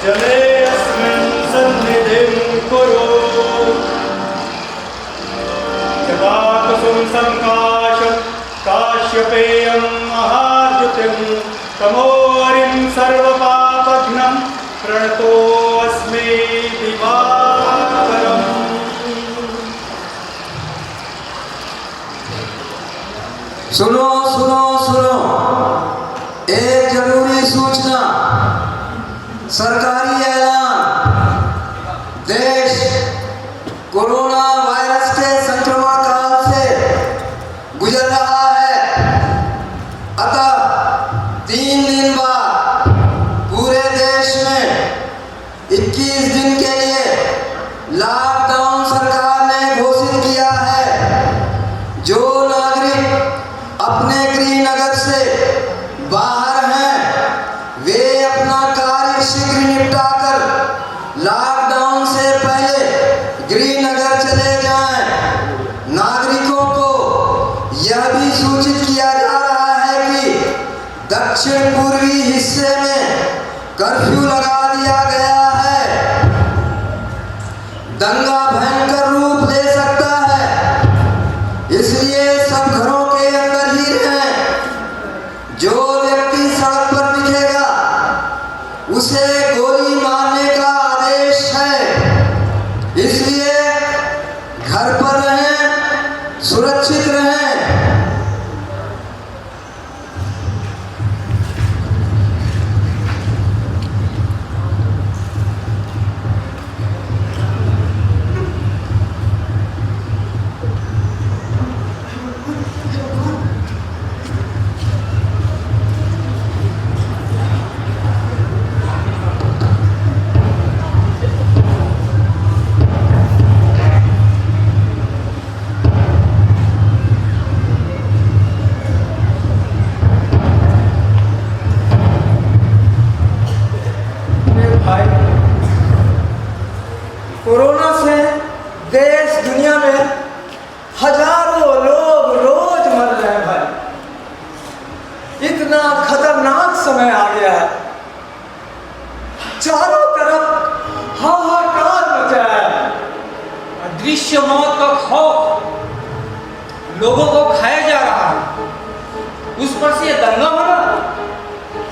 जले अस्मिन् सन्निधिं कुरु जटाकुसुमसङ्काश काश्यपेयं महाद्युतिं तमोहरिं सर्वपापघ्नं प्रणतोऽस्मि दिवाकरम्। सुनो सुनो सुनो, एक जरूरी सूचना, सरकारी ऐलान। देश कोरोना वायरस के संक्रमण काल से गुजर रहा है, अतः 3 दिन बाद पूरे देश में 21 दिन के लिए लॉकडाउन सरकार ने घोषित किया है। जो नागरिक अपने गृह नगर से बाहर हैं, वे अपना कार्य शीघ्र निपटाकर लॉकडाउन से पहले गृह नगर चले जाएं। नागरिकों को यह भी सूचित किया जा रहा है कि दक्षिण पूर्वी हिस्से में कर्फ्यू लगा दिया गया है। दंगा भयंकर रूप ले सकता है, इसलिए सब घरों के अंदर ही रहें। जो व्यक्ति सड़क पर दिखेगा उसे गोली मारने का आदेश है, इसलिए घर पर रहें, सुरक्षित रहें। कोरोना से देश दुनिया में हजारों लोग रोज मर रहे हैं भाई। इतना खतरनाक समय आ गया है, चारों तरफ हाहाकार मचा है। दृश्य मौत का खौफ लोगों को खाया जा रहा है, उस पर से दंगा होना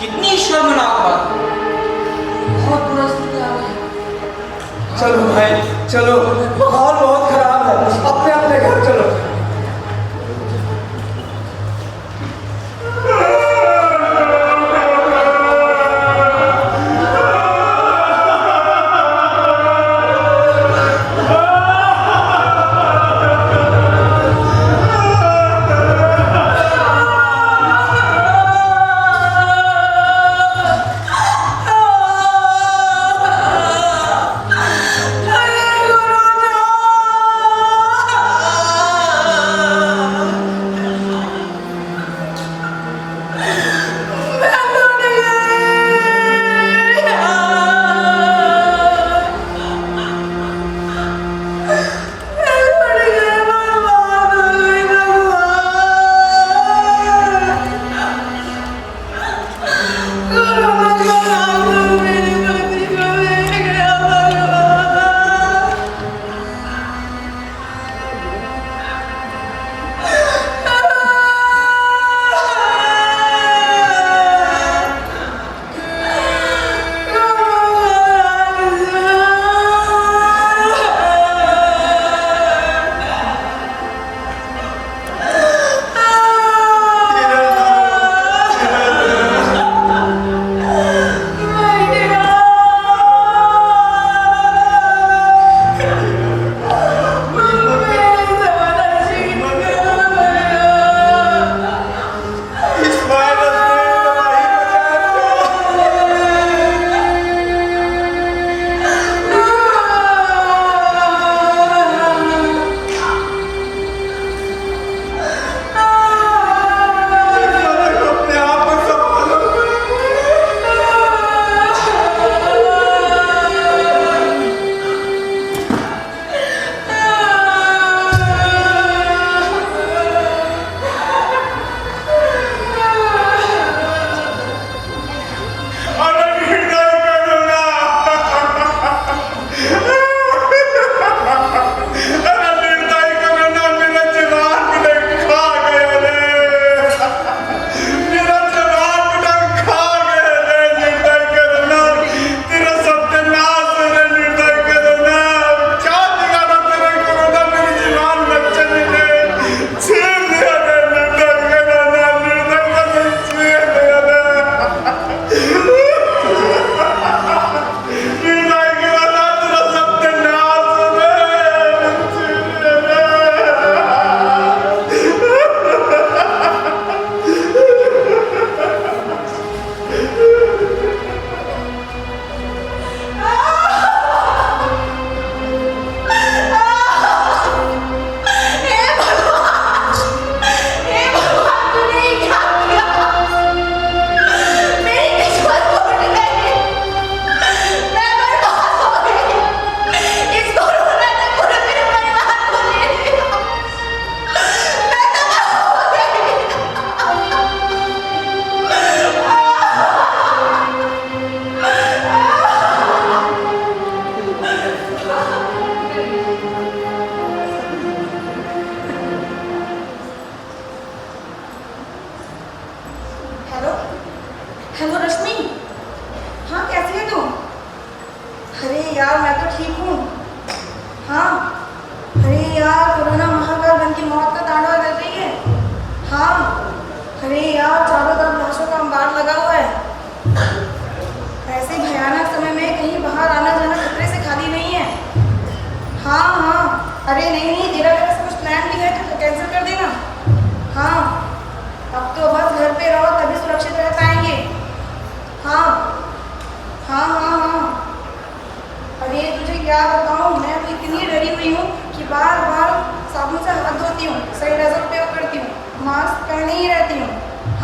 कितनी शर्मनाक बात है। बहुत बुरा स्थिति आ गई। चलो भाई चलो, माहौल बहुत खराब है, अपने अपने घर चलो।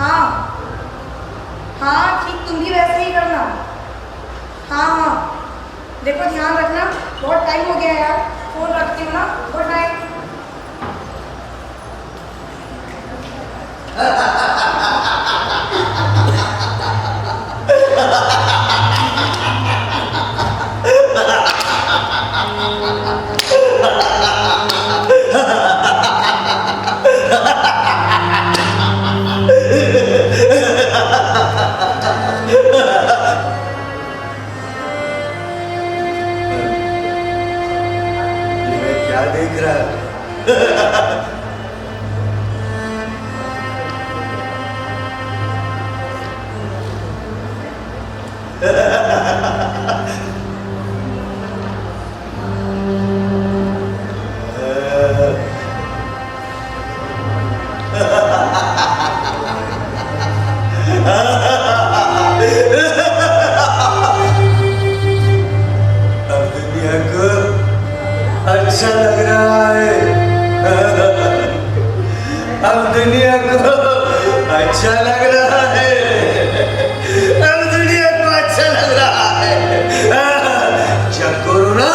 हाँ हाँ ठीक, तुम भी वैसे ही करना। हाँ हाँ देखो, ध्यान रखना, बहुत टाइम हो गया यार, फोन रखती हूँ ना, गुड नाइट। ये क्या देख रहा है? अब दुनिया को अच्छा लग रहा है। अब दुनिया को अच्छा लग रहा है। अब दुनिया को अच्छा लग रहा है। जब कोरोना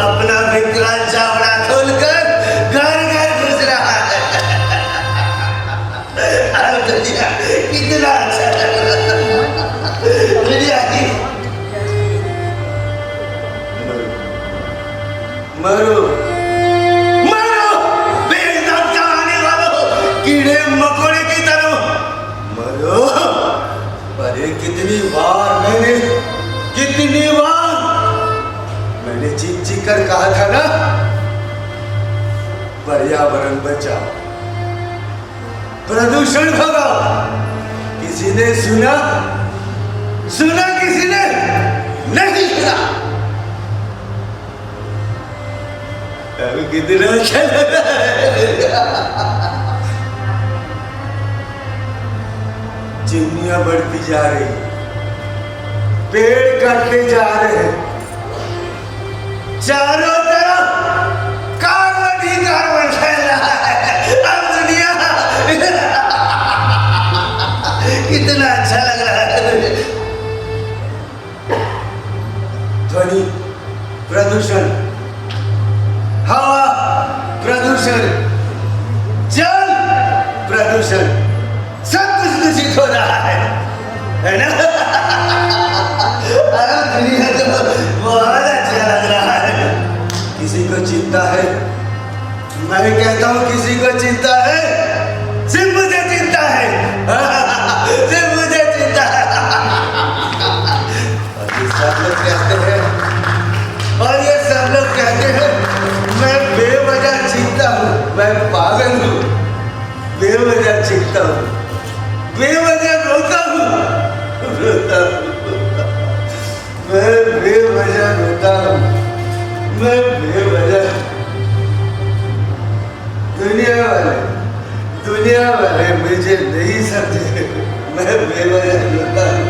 अपना विकराल चावड़ा खोलकर घर घर घुस रहा है। अब दुनिया कितना अच्छा लग रहा है। दुनिया की मरो मरो बेइज्जत जमाने वालों, कीड़े मकोड़े की तरह मरो। अरे कितनी बार मैंने चीख चीख कर कहा था ना, पर्यावरण बचाओ, प्रदूषण भगाओ। किसी ने सुना किसी ने नहीं सुना। अब कितना अच्छा लग रहा है। चिमनियां बढ़ती जा रही, पेड़ कटते जा रहे हैं, चारों तरफ कार्बन ही कार्बन फैल रहा है। अब दुनिया कितना अच्छा लग रहा है। ध्वनि प्रदूषण, हवा प्रदूषण, जल प्रदूषण, सब कुछ दूषित हो रहा है ना? दुनिया को बहुत अच्छा लग रहा है। किसी को चिंता है, मैं कहता हूँ किसी को चिंता है, सिर्फ मुझे चिंता है। सिर्फ मुझे चिंता है। और ये सब लोग कहते हैं, मैं बेवजह चीखता हूँ, मैं पागल हूँ। बेवजह चीखता हूँ, बेवजह रोता हूँ, मैं बेवजह रोता हूँ, मैं बेवजह। दुनिया वाले मुझे नहीं समझे, मैं बेवजह रोता हूँ।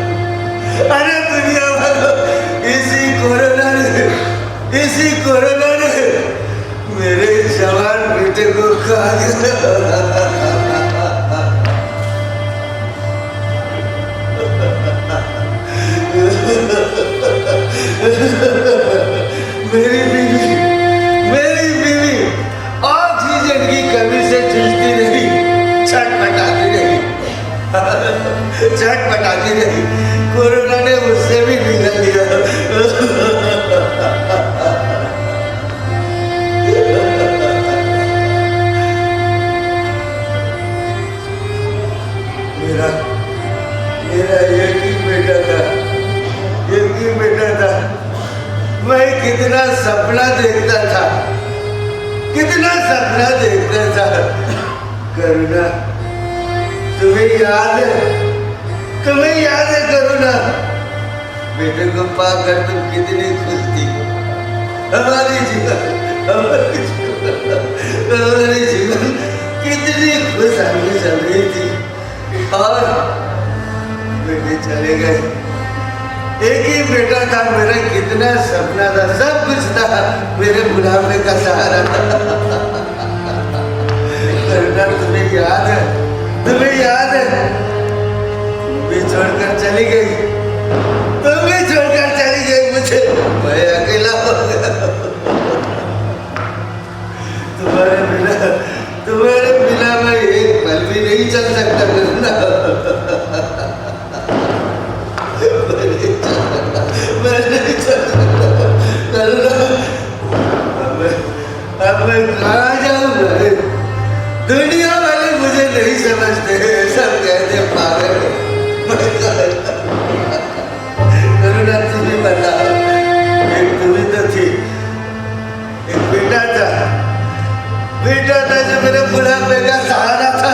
अरे दुनिया वालों, इसी कोरोना ने मेरे जवान बेटे को खा दिया। मेरी बीवी ऑक्सीजन की कमी से जूझती रही, छटपटाती रही। कोरोना ने उससे भी निगल लिया। मेरा एक ही बेटा था। मैं कितना सपना देखता था। करुणा, तुम्हें याद है करुणा? बेटे को पाकर तुम कितनी खुश थी। हमारी जीवन कितनी खुशहाली चल रही थी। और बेटे चले गए। एक ही बेटा था मेरा, कितना सपना था, सब कुछ था, मेरे बुढ़ापे का सहारा था। करुणा, तुम्हें याद है भी छोड़कर चली गई, तुम भी छोड़कर चली गई मुझे, मैं अकेला हो गया। तुम्हारे बिना मैं एक पल भी नहीं चल सकता करुणा, मैं नहीं चल सकता करुणा। अब मैं कहाँ जाऊँगा? दुनिया वाले मुझे नहीं समझते, सब कहते पागल है, मैं कहाँ जाऊँ? करुणा तुम ही बताओ, एक तुम ही तो थी, एक बेटा था जो मेरे बुढ़ापे का सहारा था,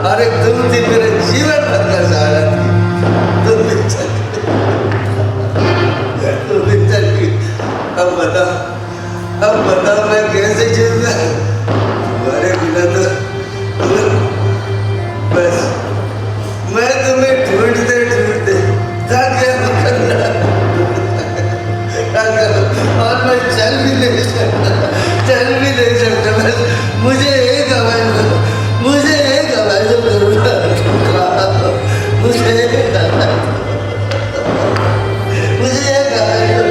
और एक तुम थी मेरे जीवन भर का सहारा थी। तुम भी चल गई। अब बताओ मैं कैसे जीऊंगा तुम्हारे बिना? तो बस मैं तुम्हें ढूंढते थक गया और मैं चल भी नहीं सकता। बस मुझे एक आवाज दो, मुझे एक आवाज दो करुणा, मुझे एक आवाज दो,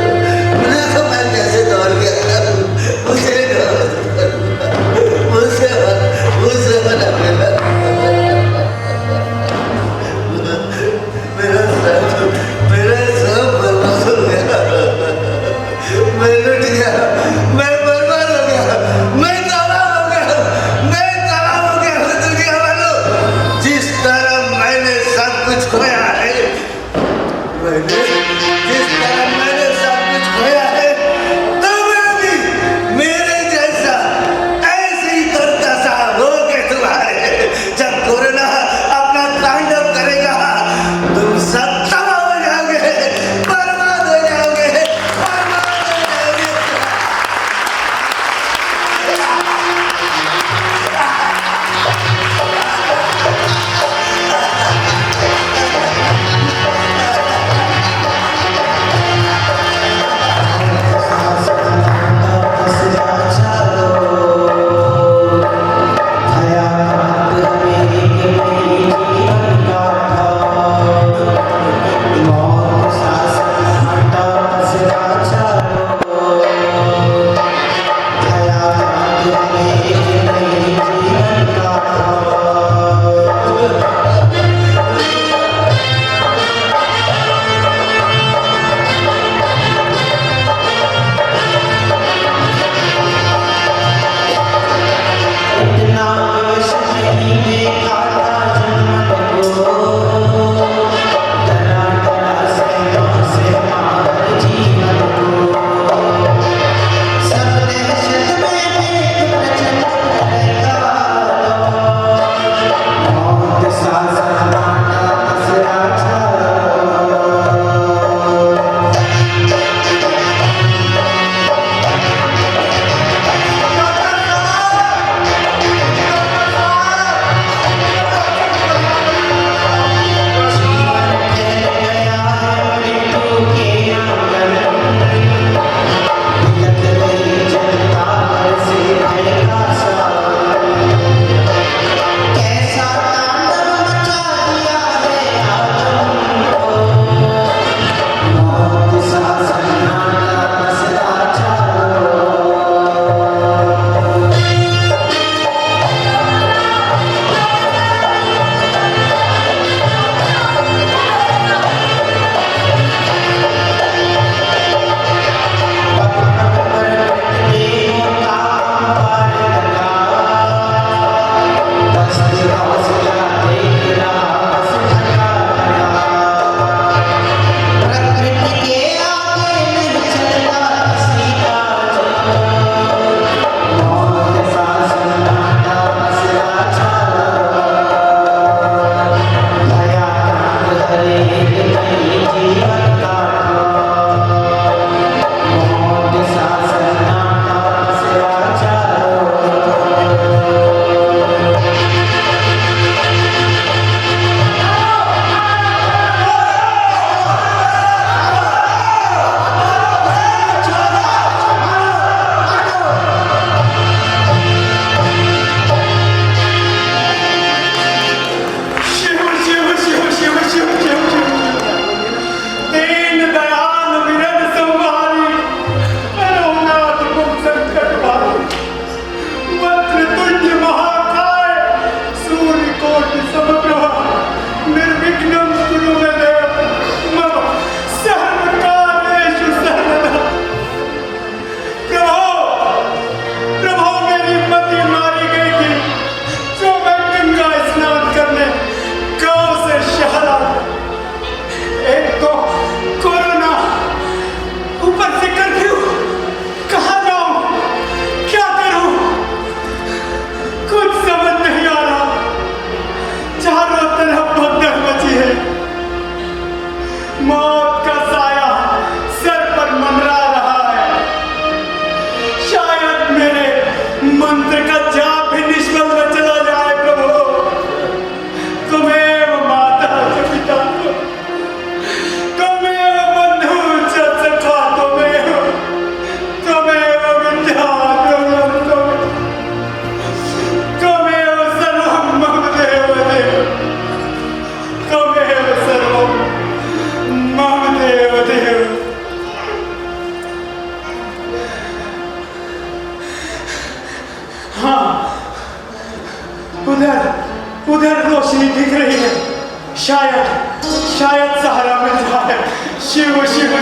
मुझे तो मैं कैसे दौड़ गया, मुझे एक आवाज दो।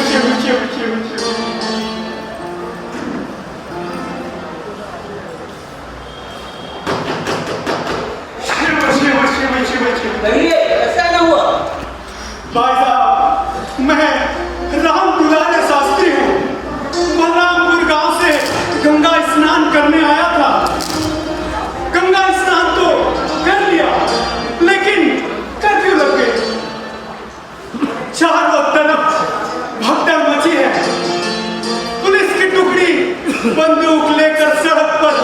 शिव शिव शिव शिव। शिव शिव शिव शिव शिव। कहिए ऐसा ना हुआ। भाई साहब, मैं राम दुलारे शास्त्री हूँ। बलरामपुर गांव से गंगा स्नान करने आया था। गंगा स्नान तो कर लिया, लेकिन कर्फ्यू लग गई। चारों तरफ भगदड़ मची है। पुलिस की टुकड़ी बंदूक लेकर सड़क पर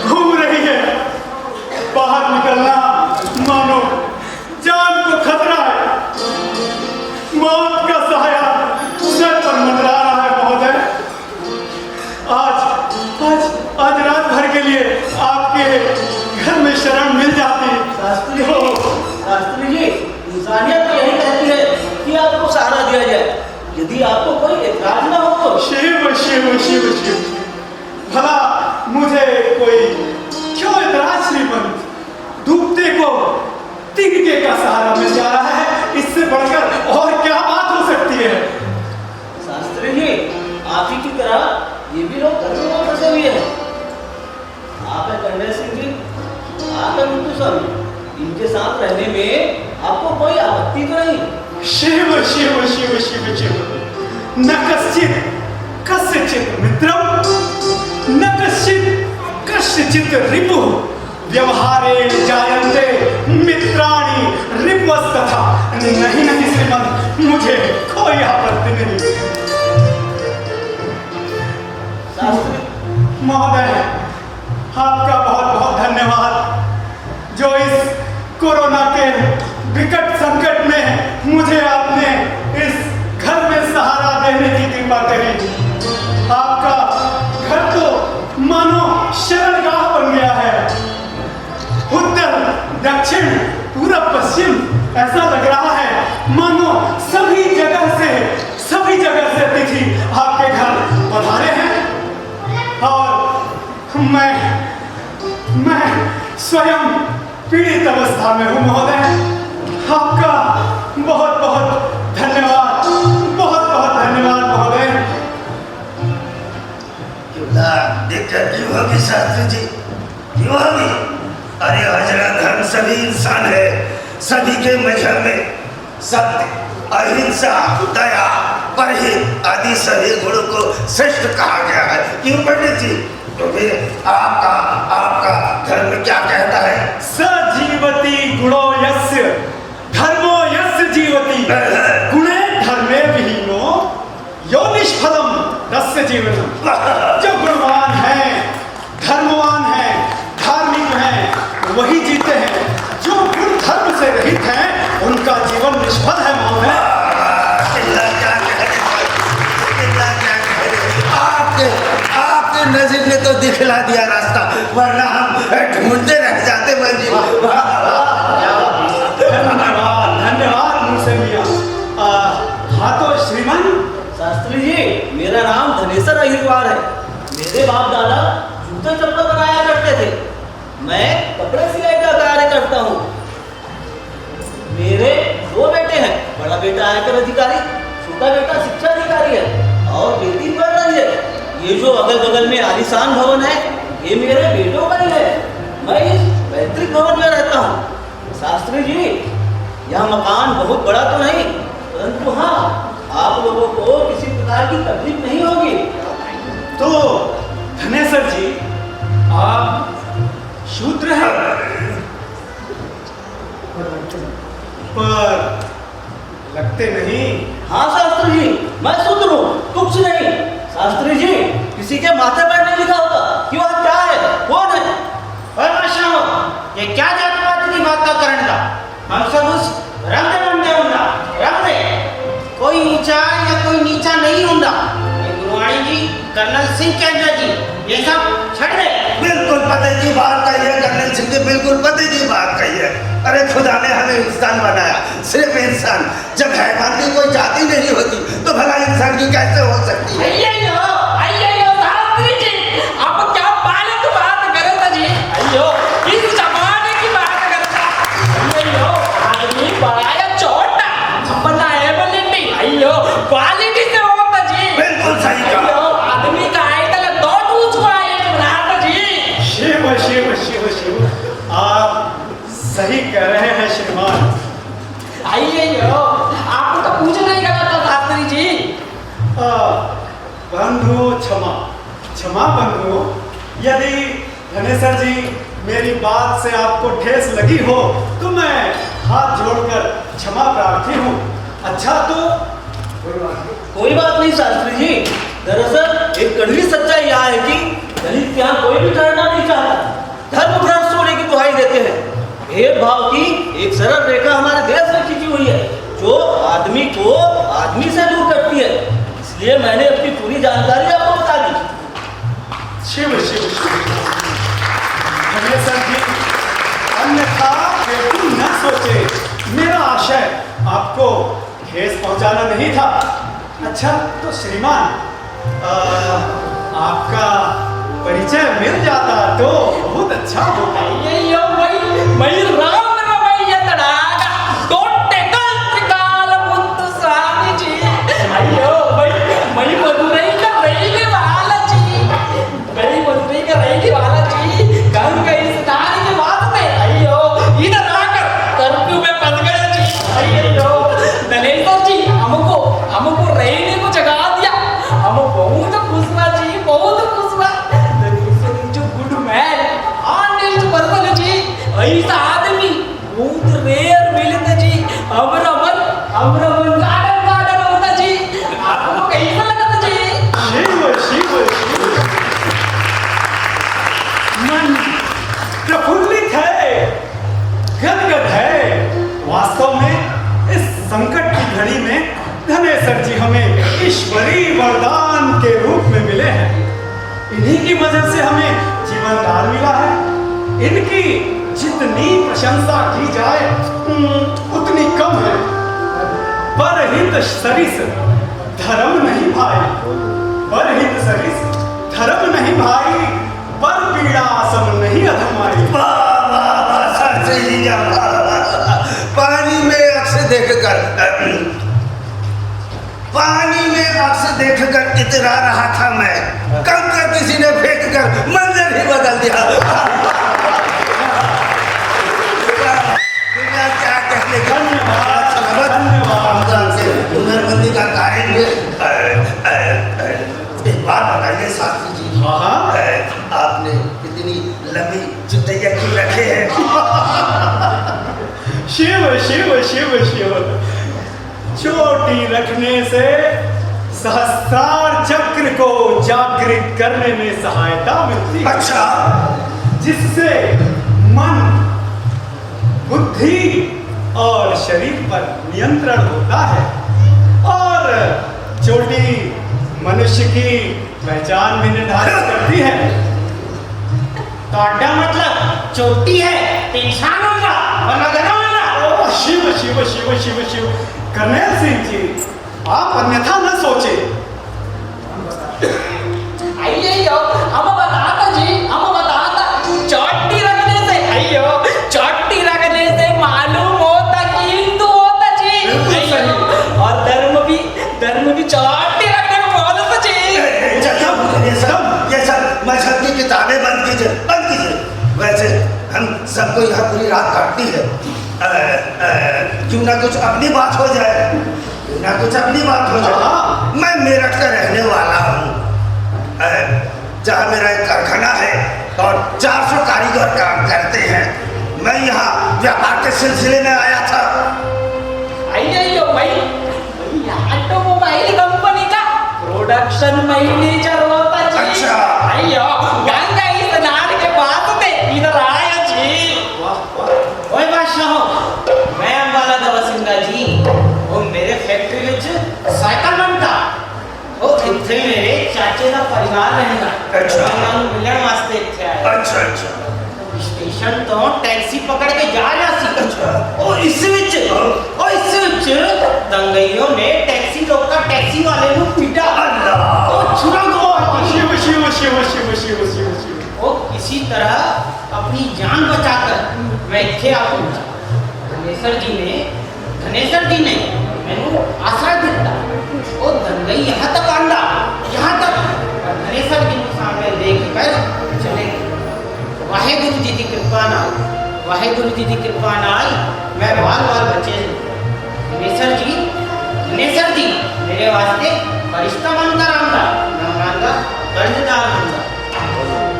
घूम रही है। बाहर निकलना मानो जान को खतरा है। मौत का साया सर पर मंडरा रहा है महोदय। आज रात भर के लिए आपके घर में शरण मिल जाती। शास्त्री जी, इंसानियत तो यही कहती है कि आपको सहारा दिया जाए। यदि आपको कोई एतराज ना हो तो। शिव शिव शिव शिव। भला मुझे कोई क्यों एतराज श्रीमंत? डूबते को तिनके का सहारा मिल जा रहा है। इससे बढ़कर और क्या बात हो सकती है? शास्त्री जी, आप ही की तरह ये भी लोग धर्म में फंसे हुए हैं। आप है गणेश सिंह जी, आप है मुंतु स्वामी। इनके साथ रहने में आपको कोई आपत्ति तो नहीं? शिव शिव शिव शिव शिव। न कस्यचित् मित्रम, न कस्यचित् रिपुः। व्यवहारेण जायन्ते मित्राणि रिपुस्तथा। नहीं नहीं श्रीमंत, मुझे कोई आपत्ति नहीं। महोदय, आपका बहुत बहुत धन्यवाद जो इस कोरोना के विकट संकट में मुझे आपने इस घर में सहारा देने की कृपा करी। आपका घर तो मानो शरणगाह बन गया है। उत्तर दक्षिण पूरब पश्चिम ऐसा लग रहा है मानो सभी जगह से अतिथि आपके घर पधारे हैं। और मैं स्वयं पीड़ित अवस्था में हूँ महोदय। आपका बहुत बहुत धन्यवाद, बहुत बहुत धन्यवाद महोदय। दिक्कत क्यों होगी शास्त्री जी, क्यों होगी? अरे हजरा धर्म सभी इंसान है। सभी के मजहब में सत्य, अहिंसा, दया, परहित आदि सभी गुणों को श्रेष्ठ कहा गया है। क्यों पंडित जी? तो फिर आपका धर्म क्या कहता है? सजीवति गुणो यस्य धर्मो यस्य जीवति गुणे धर्मे विहीनो यो निष्फलम तस्य जीवनम। जो गुणवान है, धर्मवान है, धार्मिक है, वही जीते हैं। जो गुण धर्म से रहित हैं, उनका जीवन निष्फल है महोदय। आपके नजीब ने तो दिखला दिया रास्ता, वरना हम ढूंढते रह जाते। धन्यवाद मुझसे मिया। हाँ तो श्रीमान। शास्त्री जी, मेरा नाम धनेश्वर अहिरवार है। मेरे बाप दादा जूते चप्पल बनाया करते थे। मैं कपड़े सिलाई का कार्य करता हूँ। मेरे दो बेटे हैं। बड़ा बेटा आयकर अधिकारी, छोटा बेटा शिक्षा अधिकारी है और बेटी पढ़ रही है। ये जो अगल बगल में आलीशान भवन है, ये मेरे बेटों का ही है। मैं इस पैतृक भवन में रहता हूँ। शास्त्री जी, यह मकान बहुत बड़ा तो नहीं, परंतु हाँ, आप लोगों को किसी प्रकार की तकलीफ नहीं होगी। तो धनेश्वर जी, आप शूद्र हैं, पर लगते नहीं। हाँ शास्त्री जी, मैं शूद्र हूँ, कुछ नहीं। शास्त्री जी, किसी के माथे पर नहीं लिखा होगा कि वह क्या है, कौन है। ये क्या जात पात की बात का करण का? हम सब उस रंग दे कोई ऊंचा या कोई नीचा नहीं होगा। गुरुवाणी जी, कर्नल सिंह कैंडा जी, ये सब छट गए। बिल्कुल पते की बात कही है कर्नल सिंह जी, बिल्कुल पते की बात कही है। अरे खुदा ने हमें इंसान बनाया, सिर्फ इंसान। जब हैवान की कोई जाति नहीं होती तो भला इंसान की कैसे हो सकती है? शास्त्री जी, आप क्या बालक बात करे था जी? अयो, किस जमाने की बात करता? अयो, आदमी बड़ा या छोटा, अपना है बोले नहीं। अयो, क्वालिटी से हो बंधु क्षमा क्षमा बंधु। यदि धनेश्वर जी मेरी बात से आपको ठेस लगी हो तो मैं हाथ जोड़कर क्षमा प्रार्थी हूँ। अच्छा तो कोई बात नहीं शास्त्री जी। दरअसल एक कड़वी सच्चाई यह है कि दलित के यहाँ कोई भी करना नहीं चाहता, धर्म भ्रष्ट होने की दुहाई देते हैं। भेदभाव की एक सरल रेखा हमारे देश में खींची हुई है जो आदमी को आदमी से दूर करती है। इसलिए मैंने अपनी पूरी जानकारी आपको बता दी। शिव शिव शिव धनेश्वर जी, अन्यथा बिल्कुल न सोचे। मेरा आशय आपको ठेस पहुंचाना नहीं था। अच्छा तो श्रीमान, आपका परिचय मिल जाता तो बहुत अच्छा होता। అయ్యయ్యో మై రామరమయ్య తడాగా తోటెకల్ త్రికాల ముత్తు స్వామిజీ అయ్యో మై మధురైక రైలి వాలజీ गंगा स्नान की वास्ते अయ్యో इधर आकर कर्फ्यू में फंस गए जी। अయ్యో धनेश्वर जी हमको रहने को जगा दिया। हम बहुत खुश हुआ जी, बहुत खुश हुआ। धनेश्वर जो गुड मैन ऑनेस्ट पर्सन जी, ऐसा आदमी बहुत रेयर मिलते जी। अमरमन गार्डन होता जी। आपको कैसा लगा जी? शिव शिव शिव, मन प्रफुल्लित है, गदगद है। वास्तव में इस संकट की घड़ी में धनेश्वर जी हमें ईश्वरीय वरदान के रूप में मिले हैं। इन्हीं की वजह से हमें जीवन दान मिला है। इनकी जितनी प्रशंसा की जाए उतनी कम है। परहित सरिस धर्म नहीं भाई, परहित सरिस धर्म नहीं भाई, पर पीड़ा सम नहीं अधमाई। पानी में अक्स देखकर इतरा रहा था मैं, कंकर किसी ने फेंक कर मंजर ही बदल दिया। क्या कहने का हुनरमंदी का कारण है। एक बात बताइए शास्त्री जी, आपने इतनी लंबी जुतैया क्यों रखे हैं? शिव शिव शिव शिव, चोटी रखने से सहस्रार चक्र को जागृत करने में सहायता मिलती है। अच्छा, जिससे मन, बुद्धि और शरीर पर नियंत्रण होता है। और चोटी मनुष्य की पहचान भी निर्धारित करती है। तो अड्डा मतलब चोटी है तो इंसान होगा वरना गधा होगा। ओ शिव शिव शिव शिव शिव, कर्नैल सिंह जी आप अन्यथा न सोचे। अయ్యయ్యో हम बताता जी, हम बताता चोटी रखने से अయ్యో चोटी रखने से मालूम होता कि हिंदू होता जी। अయ్యో और धर्म भी चोटी रखने में बोलता जी। ये सब मजहब की किताबें बंद कीजिए। वैसे हम सबको यहाँ पूरी रात काटती है। क्यों ना कुछ अपनी बात हो जाए, मैं मेरठ का रहने वाला हूँ, जहाँ मेरा एक कारखाना है और 400 कारीगर काम करते हैं। मैं यहाँ व्यापार के सिलसिले में आया था। अయ్యయ్యో ऑटोमोबाइल कंपनी का प्रोडक्शन मैनेजर होता जी। अच्छा। अయ్యో गंगा स्नान के बाद से इधर आया जी। ओए बादशाह, मैं अंबाला दवा सिंगा जी, वो मेरे फैक्ट्री विच साइकिल बनता वो इत्थे मेरे चाचे का परिवार रहना। अच्छा। मैं मिलने वास्ते इत्थे आया। अच्छा, स्टेशन तो टैक्सी पकड़ के जा रहा सी। अच्छा। और इस विच दंगइयों ने टैक्सी रोका, टैक्सी वाले को पीटा। अल्लाह। तो छुरा गो शिव शिव शिव शिव शिव शिव शिव, वो किसी तरह अपनी जान बचाकर मैं इत्थे आ पहुंचा। धनेश्वर जी ने मैंने आसरा दिता। वो दंगई यहाँ तक आंदा, यहाँ तक धनेश्वर जी के सामने देखकर चले। वाहेगुरु जी की कृपा नाल मैं बाल बचे। धनेश्वर जी मेरे वास्ते फरिश्ता बनता रहूंगा, न मानगा कर्जदार बनूंगा।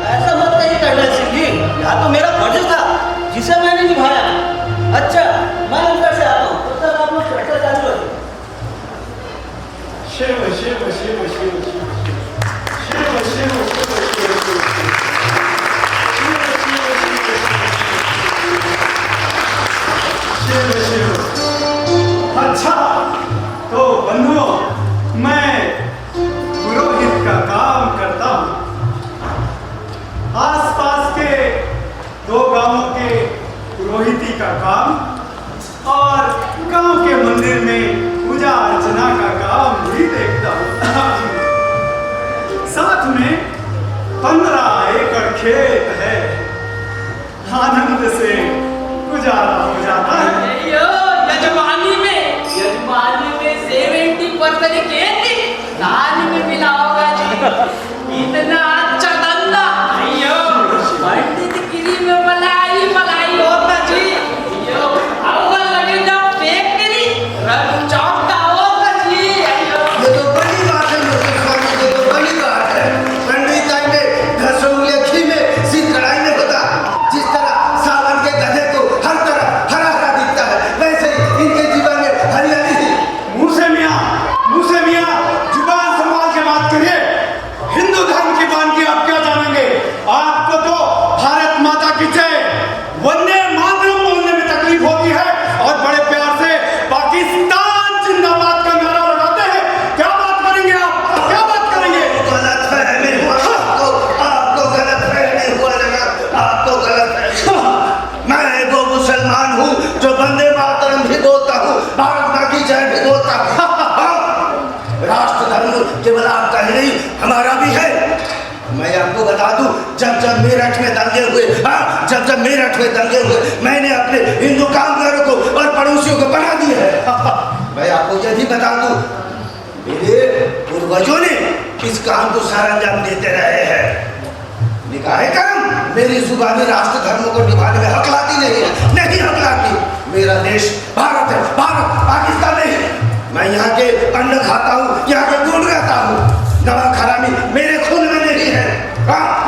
ऐसा मत कहिए कर्नल सिंह जी, यह तो मेरा फर्ज था जिसे मैंने निभाया। अच्छा, मैं अंदर से आता हूँ, तो सर आप लोग चर्चा चालू रखें। शिव शिव शिव शिव शिव शिव शिव शिव शिव। अच्छा तो बंधुओं, मैं पुरोहित का काम करता हूँ। आसपास के 2 गांवों के पुरोहिती का काम और गांव के मंदिर में पूजा अर्चना का काम भी देखता हूँ। साथ में 15 एकड़ खेत है, आनंद से गुजारा हो जाता है। अयो, यजमानी में 70% खेती दान में मिला होगा जी। इतना अच्छा धंधा। अयो, पंडित गिरी में मलाई होता जी। अयो, अव्वल लगे जब फैक्ट्री रंग चौकता होता जी। अयो, ये तो बड़ी बात है मुझे स्वामी, ये तो बड़ी बात है। पंडित आई में घसों लेखी में सिर कढ़ाई में होता। जिस तरह सावन के गधे को हर तरफ हरा हरा दिखता है, वैसे ही इनके जीवन में हरियाली ही। मुंह से मियां जुबान संभाल के बात करिए। हिंदू धर्म की बानगी आप क्या जानेंगे? आपको तो भारत माता की जय वंदे मातरम बोलने में तकलीफ होती है और बड़े प्यार से पाकिस्तान जिंदाबाद का नारा लगाते हैं। क्या बात करेंगे आप? क्या बात करेंगे? गलतफहमी हुआ आपको गलतफहमी हुआ जनाब, आपको गलतफहमी। मैं वो मुसलमान हूँ जो वंदे मातरम भी बोलता हूँ, भारत माँ की जय भी बोलता हूँ। राष्ट्र धर्म केवल आपका ही नहीं, हमारा भी है। मैं आपको बता दूं, जब मेरठ में दंगे हुए, जब मेरठ में दंगे हुए, मैंने अपने हिंदू कामगारों को और पड़ोसियों को बना दिया है। मैं आपको यह भी बता दूं, मेरे पूर्वजों ने इस काम को सारा अंजाम देते रहे हैं। निकाहे कर्म मेरी जुबानी राष्ट्र धर्म को निभाने में हकलाती नहीं है, नहीं हकलाती। मेरा देश भारत है, भारत पाकिस्तान नहीं। मैं यहाँ के अन्न खाता हूँ, यहाँ के गुण रहता हूँ। नमक हरामी मेरे खून में नहीं है,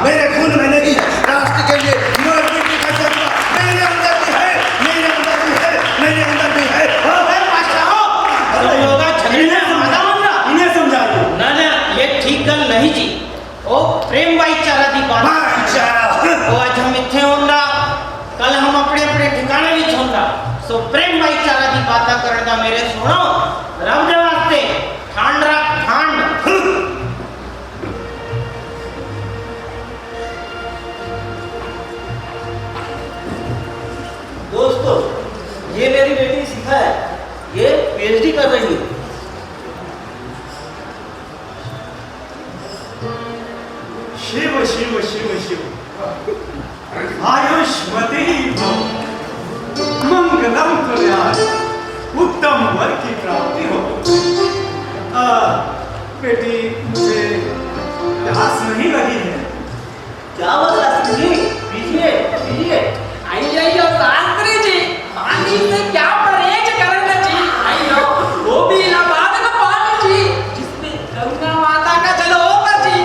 मेरे खून में नहीं है। राष्ट्र के लिए मरने का जज्बा मेरे अंदर भी है, मेरे अंदर भी है, मेरे अंदर भी है। इन्हें समझाइए। ना ये ठीक गल नहीं जी। ओ प्रेम भाईचारा दी बात। ओ आज हम इत्थे होंदा, कल हम अपने अपने ठिकाने भी होंदा। सो प्रेम भाईचारा दी बात करदा मेरे सुनो, रब दे वास्ते ठंड रख ठंड। दोस्तों, ये मेरी बेटी शिखा है, ये पीएचडी कर रही है। शिव शिव शिव शिव। आयुष्मती भव, मंगलम कल्याण, उत्तम वर की प्राप्ति हो। बेटी, मुझे प्यास नहीं लगी है। क्या बात शास्त्री जी, पीजिए पीजिए। अयो शास्त्री जी, पानी से क्या परहेज करना जी। अयो, वो भी इलाहाबाद का पानी जी, जिसमें गंगा माता का जल होगा जी।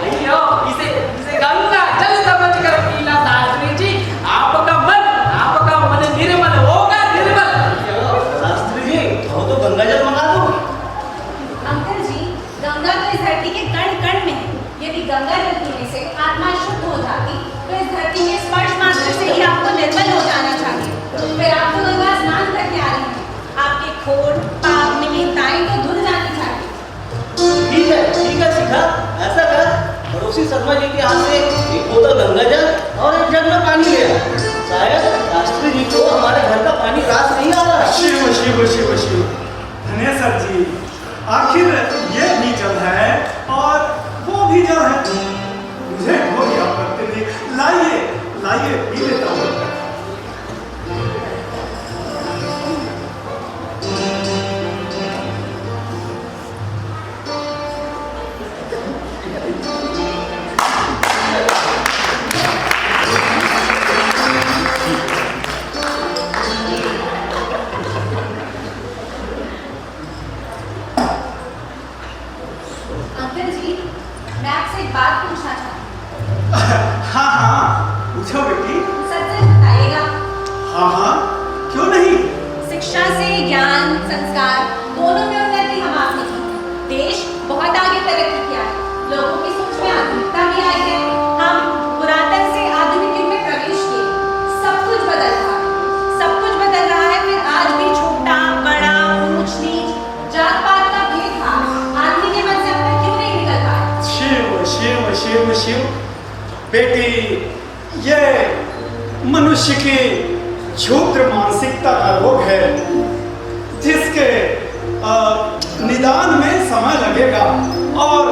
अयो, इसे गंगा जल समझ कर पीना शास्त्री जी। आपका मन निर्मल होगा, निर्मल। शास्त्री जी, तो गंगा जल मंगा दो। अंकल जी, गंगा तो इस धरती के कण कण में है। यदि गंगा जल पीने से आत्मा शुद्ध हो जाती, तो इस धरती के स्पर्श मात्र से ही आपको निर्मल हो जाना चाहिए। फिर आप तो गंगा स्नान करके आ रही हैं, आपके खोट पाप निमित्ताएं तो धुल जानी चाहिए। ठीक है शिखा, ऐसा कर, पड़ोसी शर्मा जी के हाथ से एक बोतल गंगा जल और एक जग में पानी ले आ। शायद शास्त्री जी को हमारे घर का पानी रास नहीं आ रहा। शिव शिव शिव शिव। धनेश्वर जी, आखिर ये भी जल है और वो भी जल है, मुझे कोई आपत्ति नहीं। लाइए पी लेता हूँ। अंकल जी, मैं आपसे एक बात पूछना चाहती हाँ हाँ पूछो बेटी। हूँ। सच सच बताइएगा। हाँ हाँ क्यों नहीं। शिक्षा से ज्ञान संस्कार दोनों में उन्नति हम आपने की। देश बहुत आगे तरक्की किया है। लोगों की सोच में आधुनिकता भी आई है। हम पुरातन से आधुनिक युग में प्रवेश किए। सब कुछ बदल रहा है। सब कुछ बदल रहा है। फिर आज भी छोटा बड़ा ऊंच नीच जात पात का भेदभाव आदमी के मन से अब तक क्यों नहीं निकल पाया? शिव शिव शिव शिव बेटी, ये मनुष्य की क्षुद्र मानसिकता का रोग है जिसके निदान में समय लगेगा और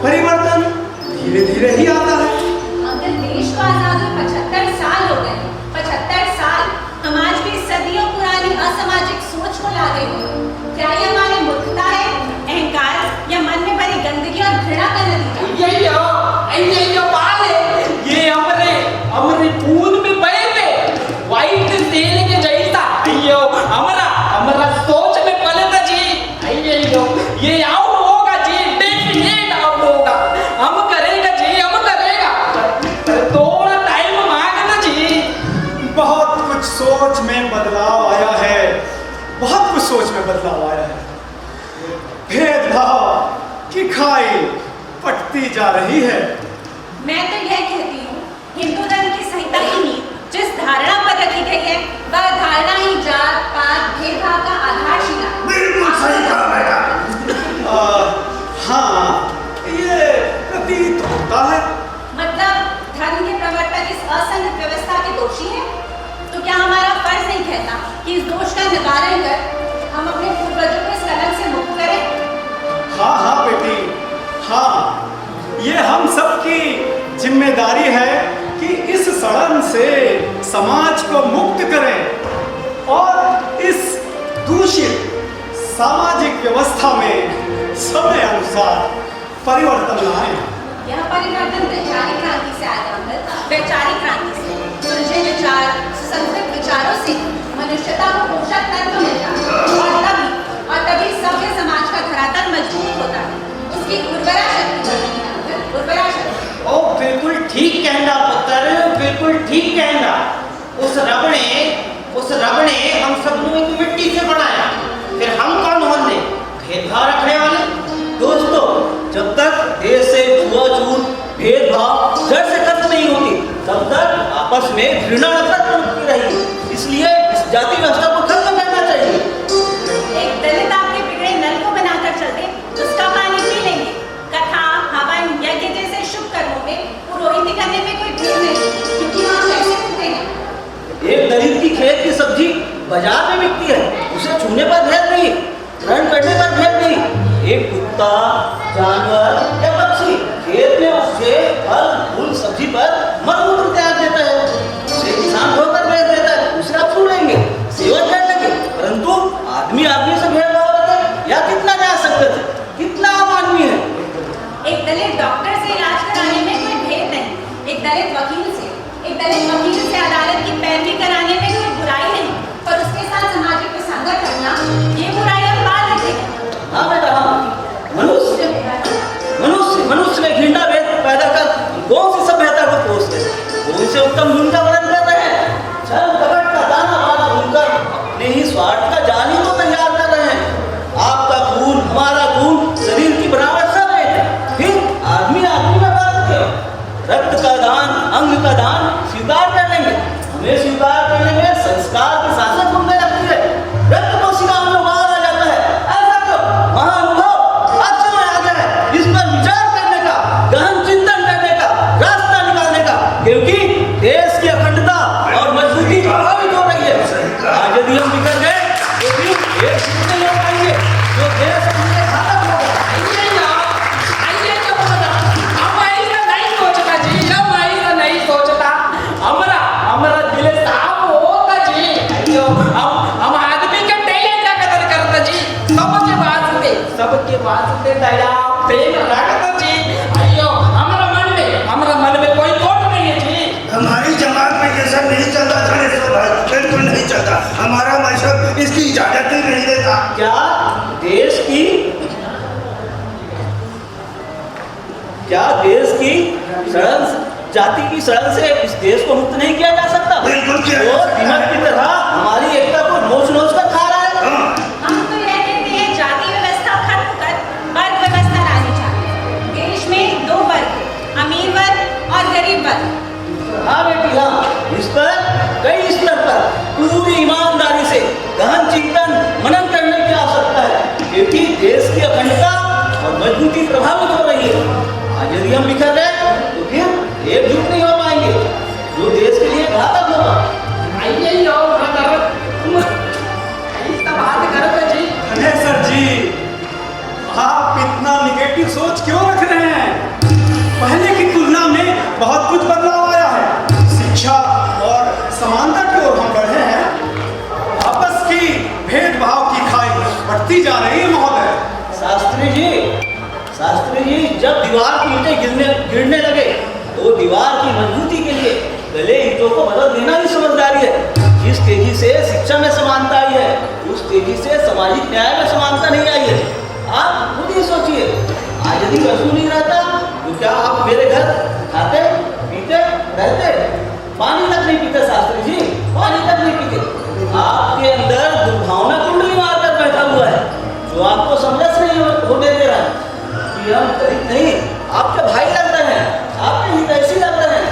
परिवर्तन धीरे धीरे ही आता है। अगर देश को आजाद हुए 75 साल हो गए। 75 साल हम आज भी सदियों पुरानी असामाजिक सोच को लादे हुए। क्या ये हमारी मूर्खता है, अहंकार या मन में भरी गंदगी और घृणा का नतीजा? ये पाले ये हमरे खून में बहे थे वाइट तेल के जैसा। अयो हमारा सोच में पले था जी। अयो ये आउट होगा जी, डेफिनेट आउट होगा। हम करेगा जी, हम करेगा। थोड़ा टाइम मांगना जी। बहुत कुछ सोच में बदलाव आया है। बहुत कुछ सोच में बदलाव आया है। भेदभाव की खाई पटती जा रही है। मैं तो यह कहती हूँ, हिंदू धर्म की संहिता की नींव जिस धारणा पर रखी गई है वह धारणा ही जात पात भेदभाव का आधारशिला है। बिल्कुल सही कहा बेटा। हाँ ये प्रतीत होता है। मतलब धर्म के प्रवर्तक इस असंगत व्यवस्था के दोषी हैं? तो क्या हमारा फर्ज नहीं कहता कि इस दोष का निवारण कर हम अपने पूर्वजों को इस कलंक से मुक्त करें? हाँ हाँ बेटी, हाँ ये हम सबकी जिम्मेदारी है कि इस सड़न से समाज को मुक्त करें और इस दूषित सामाजिक व्यवस्था में समय अनुसार परिवर्तन लाएं। यह परिवर्तन वैचारिक क्रांति से आया अंकल। वैचारिक क्रांति से सुलझे विचार, सुसंस्कृत विचारों से मनुष्यता को पोषक तत्व मिलता है और तभी सभ्य समाज का धरातल मजबूत होता है। उसकी उर्वरा शक्ति बढ़ती है अंकल, उर्वरा शक्ति। ओ बिल्कुल ठीक कहना पुत्र, बिल्कुल ठीक कहना। उस रब ने हम सबनों को मिट्टी से बनाया। फिर हम कौन होने भेदभाव रखने वाले? दोस्तों, जब तक देश से छुआछूत भेदभाव जड़ से खत्म नहीं होती तब तक आपस में घृणा नफरत बनती रहेगी। इसलिए इस जाति व्यवस्था को खत्म करना चाहिए। एक दलित आपके बिगड़े नल को बनाकर चलते उसका पानी पी लेंगे। कथा हवन यज्ञ जैसे शुभ कर्मों में पुरोहिती करने में कोई भेद नहीं, क्योंकि वहाँ पैसे मिलते हैं। एक दलित की खेत की सब्जी बाजार में बिकती है, उसे छूने पर भेद नहीं, ग्रहण करने पर भेद नहीं। एक कुत्ता, जानवर या पक्षी खेत में उससे फल फूल सब्जी पर मलमूत्र त्याग देता है, उसे किसान धोकर बेच देता है, उसे आप छू लेंगे, सेवन कर लेंगे। परंतु आदमी से भेदभाव रखे या कितना जा सकते थे, कितना आम आदमी है। एक दलित डॉक्टर से इलाज कराने में कोई भेद नहीं। एक दलित वकील से अदालत की पैरवी कराने में कोई बुराई नहीं, पर उसके साथ सामाजिक विसंगत करना ये बुराई हम पाल रहे हैं। हाँ बेटा, हाँ। मनुष्य में घृणा भेद पैदा कर कौन सी सभ्यता को पोषते हैं? कौन से उत्तम गुण का वर्णन कर रहे हैं? छल कपट का दाना वाला भूनकर अपने ही स्वार्थ का जाल ही तो तैयार कर रहे हैं। आपका खून, हमारा खून, शरीर की बनावट सब है। फिर आदमी में बात है। रक्त का दान, अंग का दान स्वीकार कर लेंगे। हमें स्वीकार करने में संस्कार की शासन घूमने लगती है। रक्त कोशिकाओं में उबाल आ जाता है। ऐसा क्यों? महानुभव अब समय आ गया है इस पर विचार करने का, गहन चिंतन करने का, रास्ता निकालने का, क्योंकि देश की अखंडता और मजबूती प्रभावित हो रही है। आज यदि हम बिखर गए तो फिर एक दूसरे लोग आएंगे जो देश हमसे घातक होगा। हमारा दिल साफ होता जी। हम आदमी के टैलेंट का कदर करता जी। सबके वास्ते दया प्रेम रखता जी। अयो हमारा मन में कोई खोट नहीं है जी। हमारी जमात में ये सब नहीं चलता धनेश्वर भाई, बिल्कुल नहीं चलता। हमारा मजहब इसकी इजाजत ही नहीं देता। क्या देश की क्या देश की शरण जाति की शरण से इस देश को मुक्त नहीं किया जा सकता? बिल्कुल किया वो जा सकता है। दीमक की तरह हमारी एकता को नोच नोच कर खा रहा है। हम तो यह कहते हैं जाति व्यवस्था खत्म कर वर्ग व्यवस्था लानी चाहिए। देश में दो वर्ग, अमीर वर्ग और गरीब वर्ग। हाँ बेटी हाँ, इस पर कई स्तर पर पूरी ईमानदारी से गहन चिंतन मनन करने की आवश्यकता है, क्योंकि देश की अखंडता और मजबूती प्रभावित हो रही है। आज यदि हम बिखर गए तो फिर एकजुट नहीं हो पाएंगे, जो देश के लिए घातक होगा। अय्यो ब्रदर, तुम ऐसा बात करो जी। धनेसर जी, आप इतना निगेटिव सोच क्यों रख रहे हैं? पहले की तुलना में बहुत कुछ बदलाव आया है। शिक्षा और समानता की ओर हम बढ़े हैं। आपस की भेदभाव की खाई बढ़ती जा रही है महोदय। शास्त्री जी, जब दीवार की ईंटें गिरने लगे तो दीवार की मजबूती के लिए गले ईंटों को बदल देना ही समझदारी है। जिस तेजी से शिक्षा में समानता आई है, उस तेजी से सामाजिक न्याय में समानता नहीं आई है। आप खुद ही सोचिए, आज यदि कर्फ्यू नहीं रहता तो क्या आप मेरे घर खाते पीते रहते? पानी तक नहीं पीते शास्त्री जी, पानी तक नहीं पीते। आपके अंदर दुर्भावना कुंडली मारकर बैठा हुआ है, जो आपको समझ नहीं होने दे रहा है कि हम गरीब नहीं, आपके भाई लगते हैं, आपके हितैषी लगते हैं।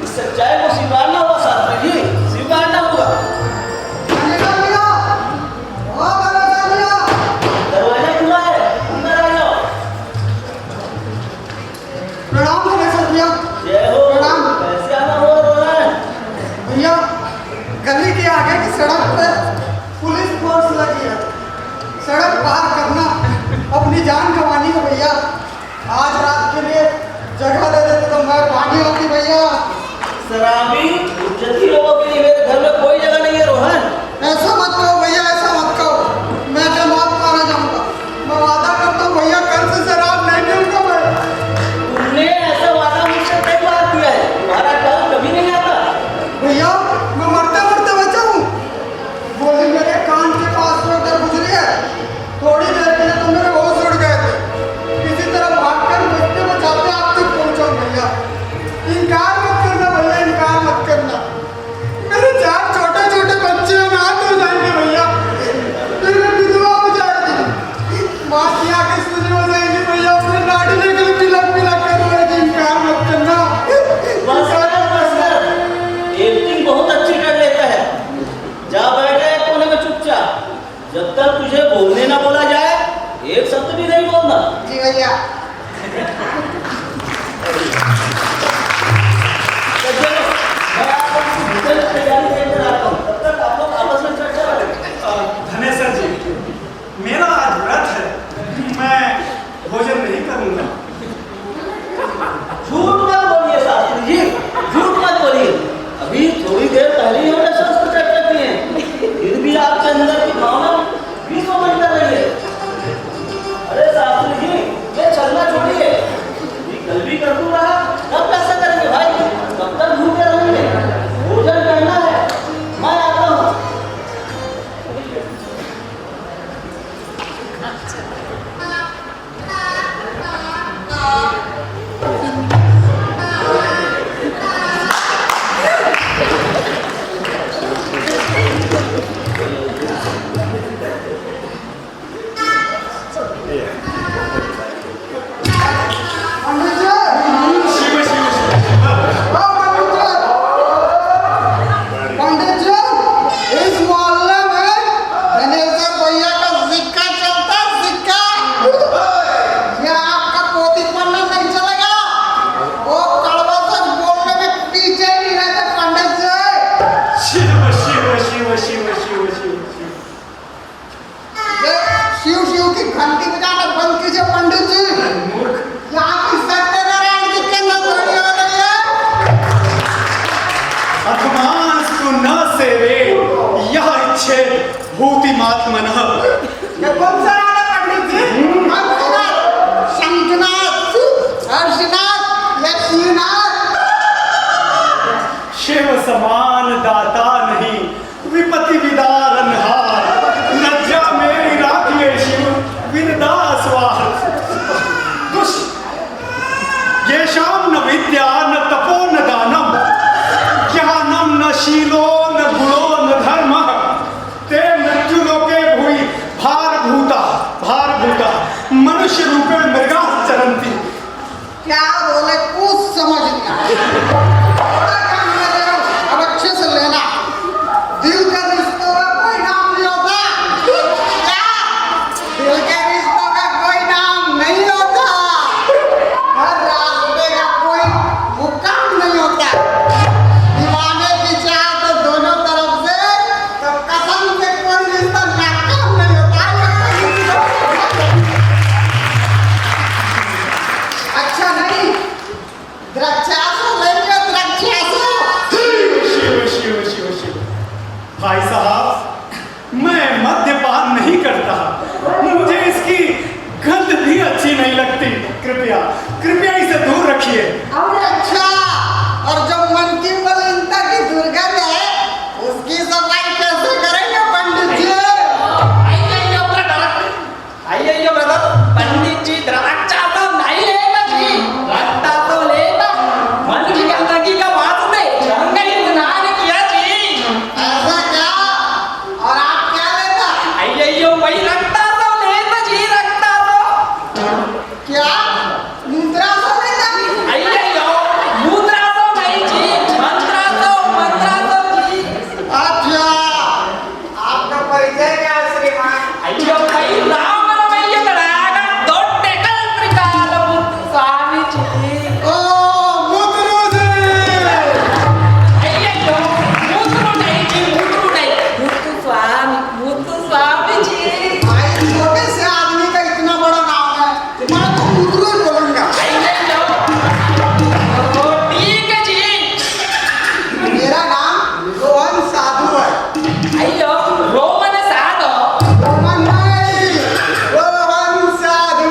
इस सच्चाई को स्वीकारना होगा शास्त्री जी, स्वीकारना होगा। दरवाजा खुला है, अंदर आ जाओ। प्रणाम धनेसर भैया। जय हो। प्रणाम। कैसे आना हो रोहन? भैया, गली के आगे की सड़क पे पुलिस फोर्स लगी है। सड़क पार करना अपनी जान गंवानी है भैया। आज रात के लिए जगह दे देते तो मैं पानी होती भैया। शराबी उज्जती लोगों के लिए मेरे घर में कोई जगह नहीं है रोहन। ऐसा मत कहो भैया, ऐसा मत कहो। मैं जमात मारा जाऊंगा। मैं वादा करता हूँ भैया, कल से शराब नहीं पीऊंगा मैं। तुमने ऐसा वादा मुझसे कई बार किया है, तुम्हारा कल कभी नहीं आता। भैया, मैं मरते मरते बचा हूँ। गोली मेरे कान के पास में उधर गुजरी है। थोड़ी देर के लिए तो मेरे होश उड़ गए थे। किसी तरह भागकर बचते बचाते आप तक पहुंचा भैया। इनकार मत करना भैया, इनकार मत करना। मेरे 4 छोटे छोटे बच्चे अनाथ हो जाएंगे भैया। फिर मैं विधवा हो जाएगी। माँ की आंखें सूजी हो जाएंगी भैया। अपने नाड़ी लेकर पिलक पिलक कर रोएगी। इनकार मत करना। बस कर। एक्टिंग बहुत अच्छी कर लेता है। जा बैठे कोने में चुपचाप। जब तक तुझे बोलने ना बोला जाए, एक शब्द भी नहीं बोलना। जी भैया। मैं आपको होटल की तैयारी करके आता हूँ, तब तक आप लोग आपस में चर्चा करें। धनेसर जी, मेरा आज व्रत है, मैं भोजन नहीं करूंगा। झूठ मत बोलिए शास्त्री जी, झूठ मत बोलिए। अभी थोड़ी देर पहले ही हमने शास्त्र चर्चा की है, फिर भी आपके अंदर की भावना भी समझ कर रही है। अरे शास्त्री जी, ये चलना छोड़िए। ये कल भी कर दूँ रहा, कब कैसा करेंगे भाई? कब तक भूखे रहेंगे? भोजन करना है, मैं आता हूँ। शिव शिव की घंटी बजाना बंद कीजिए पंडित जी। यहाँ की सत्यनारायण जी के नजर आ रही है। अथमास्तु न सेवे यह इच्छे भूतिमात्मनः। ये कौन सा राग है पंडित जी? हंसनाथ, शंखनाथ, हर्षनाथ या शिवनाथ? शिव समान दाता नहीं, विपत्ति विदारनहार। लज्जा मेरी राखिए शिव, विरदासवार। दुष्ट शर्म थी। क्या बोले कुछ समझ नहीं आया। बड़ा काम कर रहे हो, अब अच्छे से लेना। दिल के रिश्तों का कोई नाम नहीं होता। क्या? दिल के रिश्तों का कोई नाम नहीं होता। हर रास्ते का कोई मुकाम नहीं होता। दीवाने की चाह तो दोनों तरफ से, तो कसम से कोई रिश्ता नाकाम नहीं होता। अच्छा नहीं, द्राक्षासो लेंगे, द्राक्षासो। शिव शिव शिव शिव। भाई साहब, मैं मद्यपान नहीं करता, मुझे इसकी गंध भी अच्छी नहीं लगती। कृपया कृपया इसे दूर रखिए। और अच्छा, और जो मन की मलिनता की दुर्गंध है, उसकी सफाई कैसे करेंगे पंडित जी? अय्यो ब्रदर, पंडित जी द्राक्षा तो नहीं लेगा जी, रट्टा तो लेगा। मन की गंदगी का वास्ते जंगल बनाने किया जी। ऐसा क्या? और आप क्या लेता? अय्यो वही रट्टा तो लेता जी, रट्टा तो। क्या? मुद्रा तो लेता? अय्यो मुद्रा तो नहीं जी, मंत्रा तो जी। अच्छा, आपका परिचय क्या है श्रीमान? अय्यो भाई राम रमैया करागा दोट्टे कल्पिकाल बुद्ध स्वामी जी। ओ मुद्रू जी। अय्यो मुद्रू नहीं जी, मुद्रू नहीं, मुद्दु स्वामी जी। भाई छोटे से आदमी का इतना बड़ा नाम है, मैं तो मुद्रू ही बोलूंगा। अय्यो ओ ठीक है जी। मेरा नाम रोहन साधु है। अय्यो रोमन साधो। रोहन नहीं, रोहन साधु।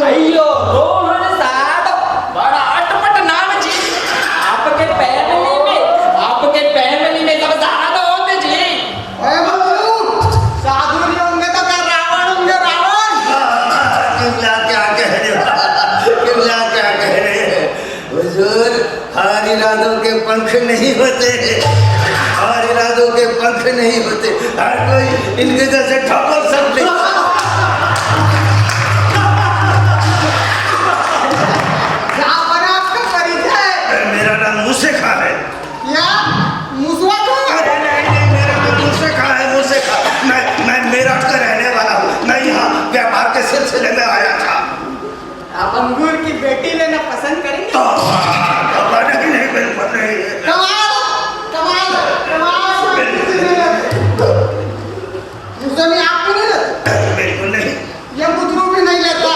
अय्यो रोहन साधो, बड़ा अटपट नाम जी। आपके फैमिली में सब साधो होते जी। ओए बाबू, साधु नहीं होंगे तो क्या रावण होंगे? रावण। किबला क्या कह रहे हो? किबला क्या कह रहे हैं? हुजूर, हर इरादों के पंख नहीं होते, हर इरादों के पंख नहीं होते। हर कोई इनके जैसे ठोकर सब नहीं। क्या बना आपका परिचय? मेरा नाम मुसेखा है। क्या? मुसवा को? अरे नहीं, मेरा नाम मुसेखा है, मुसेखा। मैं मेरठ का रहने वाला हूँ। मैं यहाँ व्यापार के सिलसिले में आया था। आप अंगूर की बेटी लेना पसंद करेंगे? नहीं, बिल्कुल नहीं। कमाल, कमाल, कमाल। मुझे नहीं, आपको नहीं लगता? बिल्कुल नहीं। ये मुद्रू भी नहीं लेता।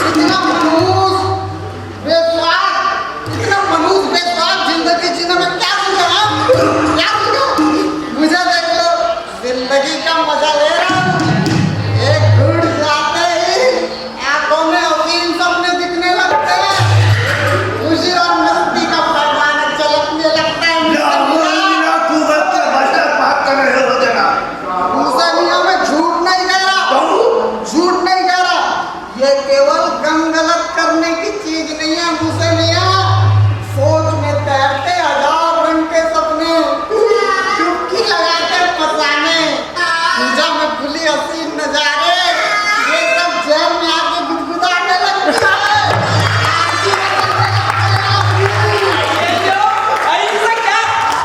इतना मनहूस, बेस्वाद, इतना मनहूस बेस्वाद जिंदगी जीने में क्या सीखा? क्या सीखा? मुझे देख लो, जिंदगी का मजा ले रहा हूँ। एक घूट जाते ही आंखों में हसीन सपने दिखने लगते हैं। खुशी और मस्ती का पैमाना चलकने लगता है। बात कर रहे हो जनाब? मुझसे मियां मैं झूठ नहीं कह रहा, झूठ नहीं कह रहा। ये केवल गंगलत करने की चीज नहीं है मुझसे मियां। सोच में तैरते हजार रंग के सपने, डुबकी लगाते फसाने, पूजा में खुली हसीन नजारे, ये सब जहन में आके गुदगुदाने लगता है। अय्यो ऐसा क्या?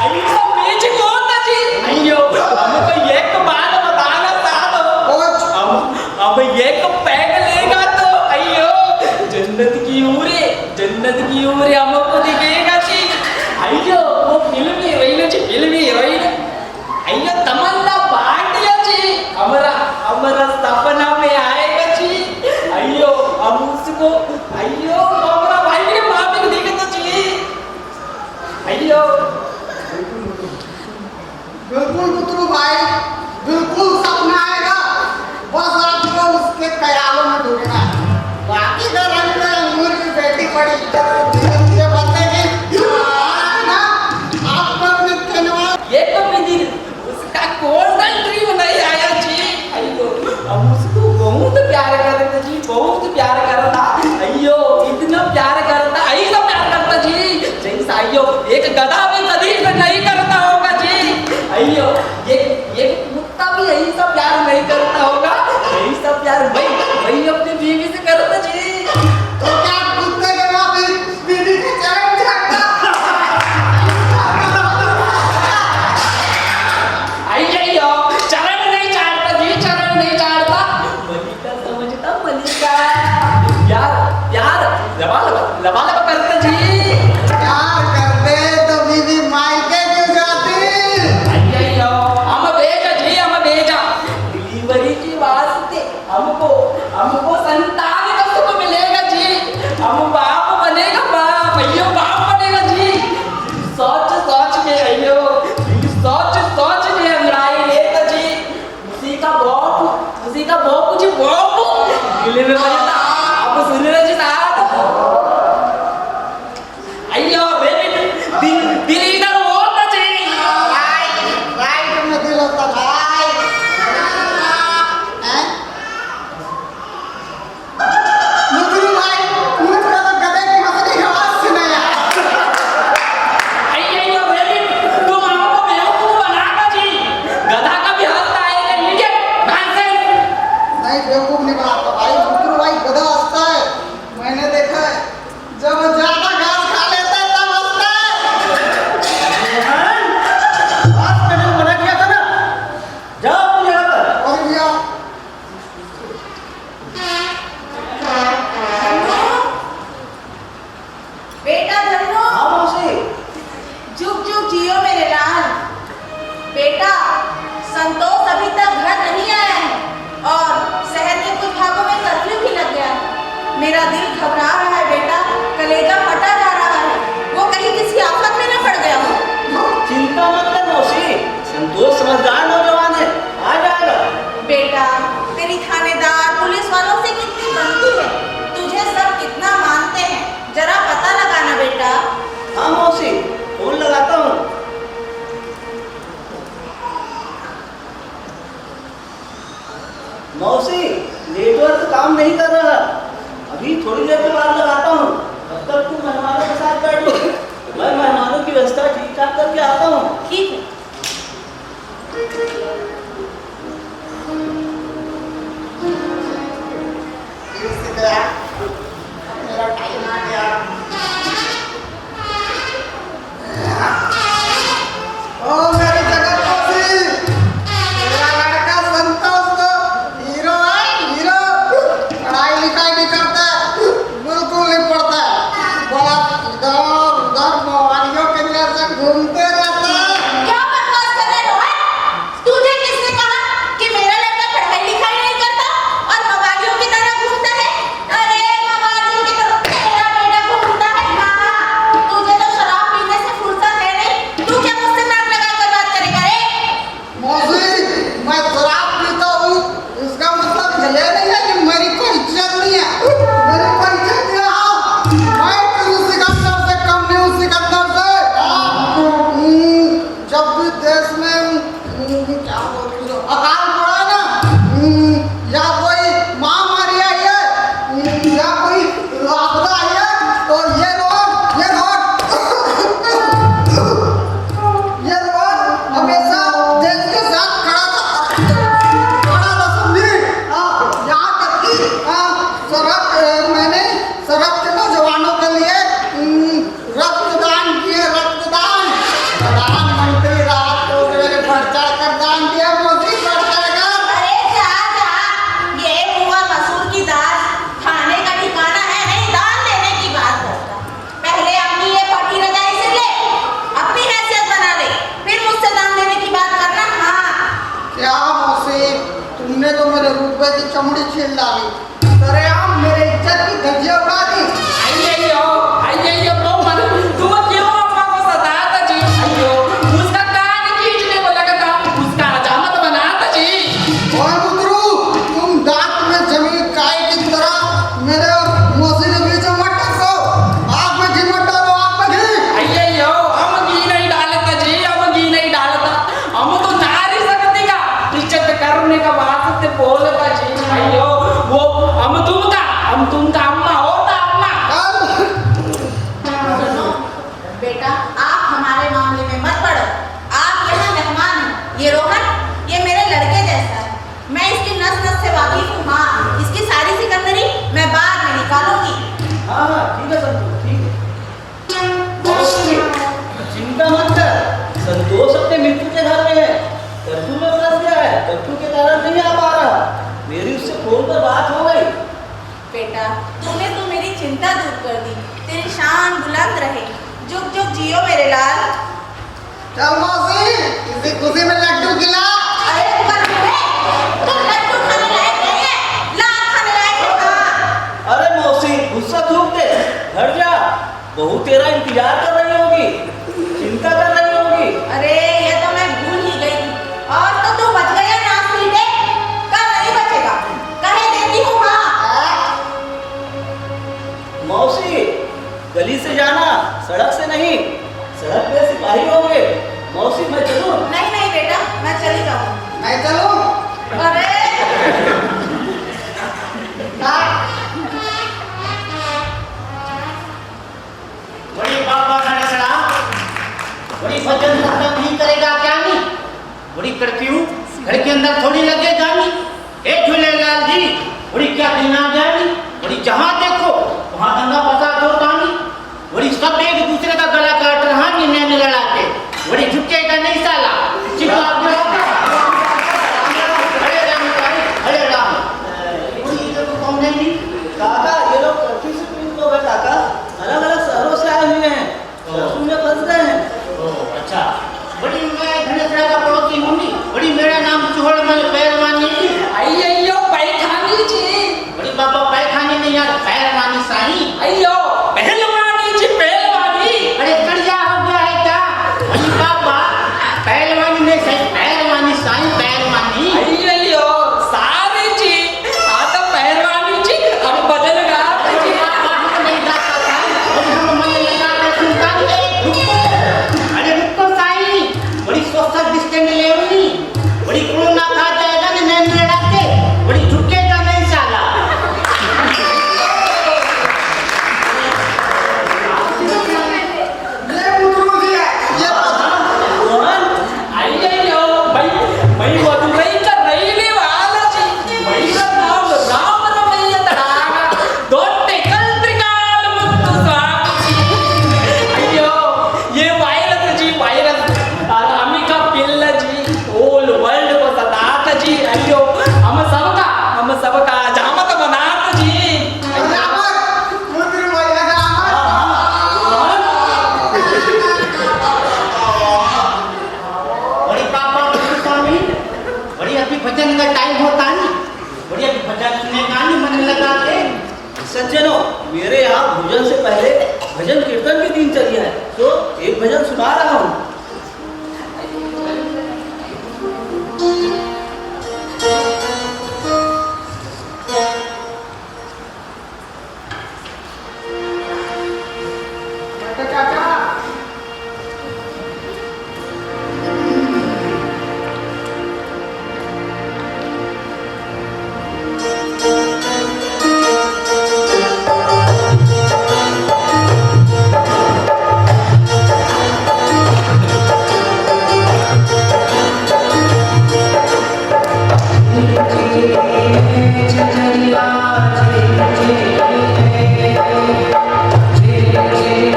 ऐसा बेच कौन था जी? अय्यो हमको एक बात बताना साधो। अब एक पैग लेगा तो अय्यो जन्नत की उरे हमको दिखेगा जी। अय्यो वो फिल्म हीरोइन अय्यो तमन्ना भाटिया जी हमारा सपना में आएगा जी। अय्यो हम उसको अय्यो हमारा भाई के माँ को देखे तो जी। अय्यो बिल्कुल मुद्रू भाई, बिल्कुल सपना आएगा। बस आपको उसके ख्यालों में डूबना है। बाकी का रंग में अंगूर की बेटी पड़ी ये बंदे ना आपको अपने कहने ये तो भी दिन उसका गोल्डन ड्रीम नहीं आया जी। अय्यो हम उसको बहुत प्यार करते जी, बहुत प्यार करता। अय्यो इतनी अब बाप बनेगा बाप, अयो बाप बनेगा जी। सोच सोच के अयो, सोच सोच के अंगड़ाई लेता जी। उसी का बाप जी बाप गिले में बजता। अब सुन रहे जी साहब, अयो बेबी दिल इधर होता जी। राइट में दिल होता भाई। हैं? मुझे भाई मुझको तो गधे की मछली की आवाज सुनाई आई। अयो बेबी तुम हमको बेवकूफ बनाता जी। गधा का भी हंसता है कि नीचे भैंसे। नहीं बेवकूफ नहीं बनाता भाई। मुझे भाई गधा हंसता है, मैंने देखा है। जब वो ज्यादा घास खा लेता है तब हंसता है। बात मैंने मना किया था ना, जाओ अपनी जगह पर। और भैया बेटा धन्नो, हाँ मौसी। जुग जुग जियो मेरे लाल। बेटा संतोष अभी तक घर नहीं आया है और शहर के कुछ भागों में कर्फ्यू भी लग गया है। मेरा दिल घबरा रहा है बेटा, कलेजा फटा जा रहा है। वो कहीं किसी आफत में न पड़ गया हो। चिंता मत कर मौसी, संतोष समझदार नौजवान है, आ जाएगा। बेटा तेरी थानेदार पुलिस वालों से कितनी बनती है, तुझे सब कितना मानते हैं, जरा पता लगाना बेटा। हाँ मौसी, फोन लगाता हूँ। मौसी नेटवर्क काम नहीं कर रहा, अभी थोड़ी देर के बाद लगाता हूँ। तब तक तुम मेहमानों के साथ बैठो, मैं मेहमानों की व्यवस्था ठीक ठाक करके आता हूँ। ठीक है। इससे गया मेरा टाइम आ गया। ओ मेरी जगत पसी, मेरा लड़का संतोष तो हीरो है, हीरो। पढ़ाई लिखाई नहीं करता, बिल्कुल नहीं पढ़ता, बस इधर उधर मोबाइलों के जैसे घूमते रहता है। क्या बकवास कर रहे हो? तुझे किसने कहा कि मेरा लड़का पढ़ाई लिखाई नहीं करता और मवालियों की तरह घूमता है? अरे मवालियों की तरह तेरा बेटा घूमता है। हाँ, तुझे तो शराब पीने से फुर्सत है नहीं। तू क्या मुझसे नाक लगा कर बात करेगा रे? मौसी, मैं शराब पीता हूँ, इसका मतलब ये नहीं है कि मेरी कोई इज्जत नहीं है। मेरी कोई इज्जत नहीं है। हाँ, मैं किसी सिकंदर से कम नहीं हूँ, सिकंदर से। हाँ, जब भी देश में क्या बोलती हो, अकाल पड़ा ना, या कोई महामारी आई है, या कोई आपदा आई है, तो ये लोग हमेशा देश के साथ खड़ा था, समझी? यहाँ तक कि मैंने सरहद के नौजवानों के लिए रक्तदान किए, रक्तदान। प्रधानमंत्री राहत कोष में बढ़ चढ़ कर दान दिया, मोदी बढ़ चढ़ कर। अरे जा जा, ये हुआ मसूर की दाल खाने का ठिकाना है नहीं, दान देने की बात करता। पहले अपनी ये फटी रजाई से ले, अपनी हैसियत बना ले, फिर मुझसे दान देने की बात करना। हाँ क्या मौसी, तुमने तो मेरे रुपए की चमड़ी छील डाली, सरेआम मेरे इज्जत की धज्जियां उड़ा दी। अयो तो मन तुम क्यों अम्मा को सताता जी? अयो उसका कान खींचने को लगा था, उसका हजामत बनाता जी। ओए मुद्रू, तुम दांत में जमी गाय की तरह मेरे और मौसी के बीच में मत टपको। आग में घी मत डालो, आग में घी। अयो हम घी नहीं डालता जी, हम घी नहीं डालता। हम तो नारी शक्ति का इज्जत करने का बात से बोलता जी। अयो वो हम तुमका अम्मा होता अम्मा। सुनो बेटा, आप हमारे मामले में मत पड़ो। आप यहाँ मेहमान हैं। ये रोहन, ये मेरे लड़के जैसा है, मैं इसकी नस नस से वाकिफ हूँ। हाँ, इसकी सारी सिकंदरी मैं बाद में निकालूंगी। हाँ हाँ ठीक है संतोष, ठीक है। मौसी चिंता मत कर, संतोष अपने मित्र के घर में है, कर्फ्यू में फंस गया है, कर्फ्यू के कारण नहीं आ पा रहा। मेरी उससे फोन पर बात हो गई। बेटा तूने तो मेरी चिंता दूर कर दी। तेरी शान बुलंद रहे, जुग जुग जियो मेरे लाल। चल मौसी, इसी खुशी में लड्डू खिला। अरे तुम लड्डू खाने लायक नहीं है, लाल खाने लायक है। हाँ। अरे मौसी गुस्सा थूक दे, घर जा, बहू तेरा इंतजार कर रही होगी, चिंता कर रही होगी। अरे ये तो मैं भूल ही गई थी। और तो तू बच गया ना सीधे, कल नहीं बचेगा, कहे देती हूँ। हाँ मौसी, गली से जाना, सड़क से नहीं। सड़क पे सिपाही होंगे। मौसी मैं चलूं? नहीं नहीं बेटा, मैं चली जाऊँ। मैं चलूं? अरे बड़ी बाबा खाने सड़ा, बड़ी भजन भजन नहीं करेगा क्या नहीं? बड़ी कर्फ्यू घर के अंदर थोड़ी लगे जानी। ए झूलेलाल जी, बड़ी क्या दिन आ जानी। बड़ी जहाँ देखो वहाँ दंगा फसाद होता नहीं। बड़ी सब एक दूसरे का गला काट रहा नैन लड़ा के। बड़ी झुकेगा नहीं साला, चिपका अरे राम अरे राम। बड़ी इधर को कौन नहीं काका, ये लोग कर्फ्यू से पीड़ित लोग हैं काका, अलग अलग शहरों से आए हुए हैं, कर्फ्यू में फंस गए हैं। ओह अच्छा। बड़ी मैं धनेसरा का पड़ोसी हूँ, बड़ी मेरा नाम चूहड़मल पैरवानी। अय्यो पैठानी जी, बड़ी बाबा पैखानी नहीं यार, पैरवानी साईं। अय्यो पहलवानी जी, पहलवानी। अरे कड़िया हो गया है क्या? बड़ी बाबा पहलवानी नहीं सही, पैरवानी साईं, पैरवानी। अय्यो सारी जी, आता पहलवानी जी, अब बदल गया जी। नहीं जाता था, और हम मन लगा के सुनता नहीं। रुको, अरे रुको साईं, बड़ी सोशल डिस्टेंस लेवली, बड़ी कोरोना खा जाएगा ना नैन लड़ा के, बड़ी झुकेगा नहीं साला। ये बुजुर्ग है, ये कौन? अय्यो मैं मदुरई का रहने वाला जी, मेरा नाम राम रमैया तड़ागा, दोटे कल त्रिकाल मुत्तु स्वामी जी। अय्यो ये वायरस जी, वायरस आरामी का पिल्ला जी, होल वर्ल्ड को सताता जी। अय्यो हम सबका जामत बनाता जी। रामक, बुजुर्ग है रामक। बड़ी पापा स्वामी, बड़ी अभी भजन का टाइम होता नहीं, बड़ी अभी भजन सुनेगा नहीं मन लगा के। सज्जनों, मेरे यहाँ भोजन से पहले भजन कीर्तन की दिनचर्या है, तो एक भजन सुना रहा हूँ। चाचा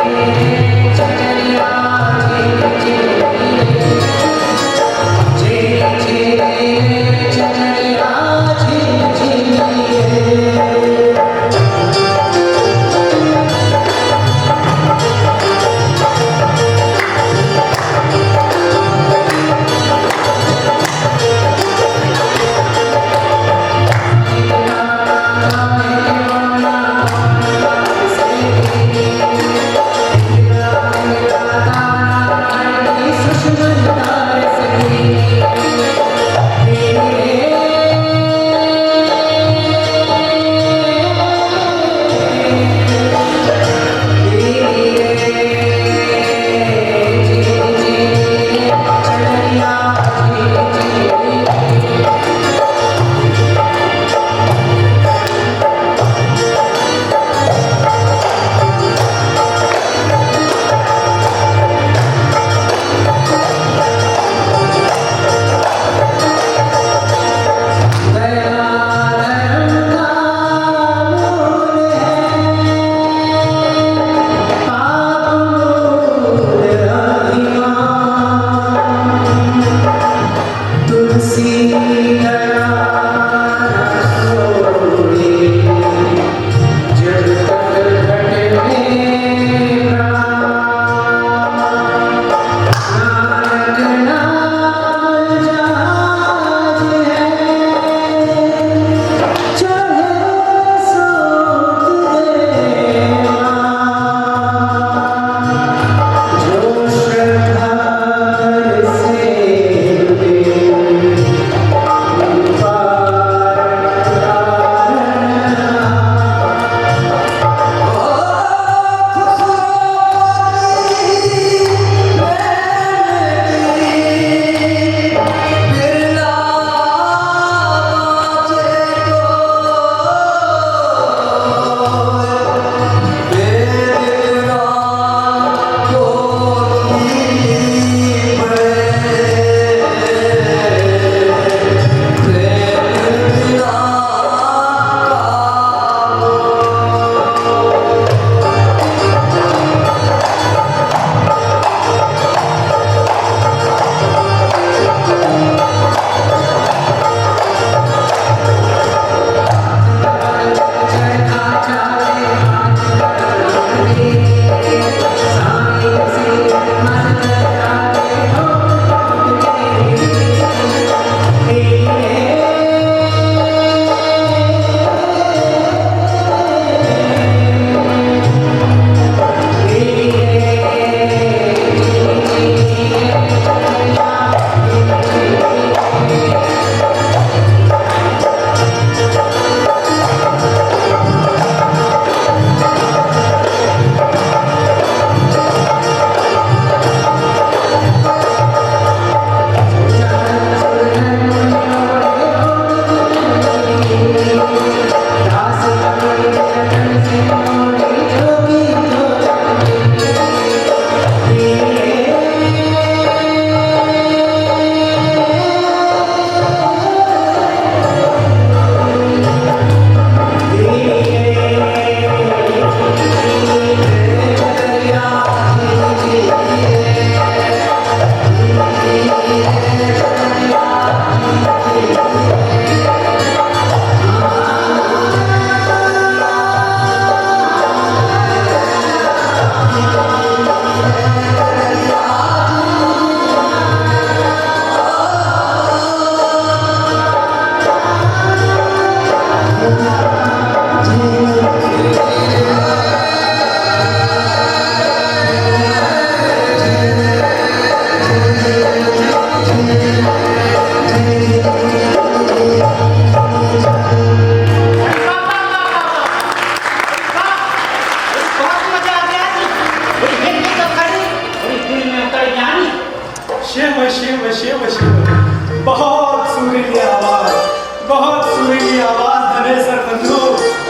जी शिव शिव। बहुत सुरीली आवाज, बहुत सुरीली आवाज धनेश्वर बंधु,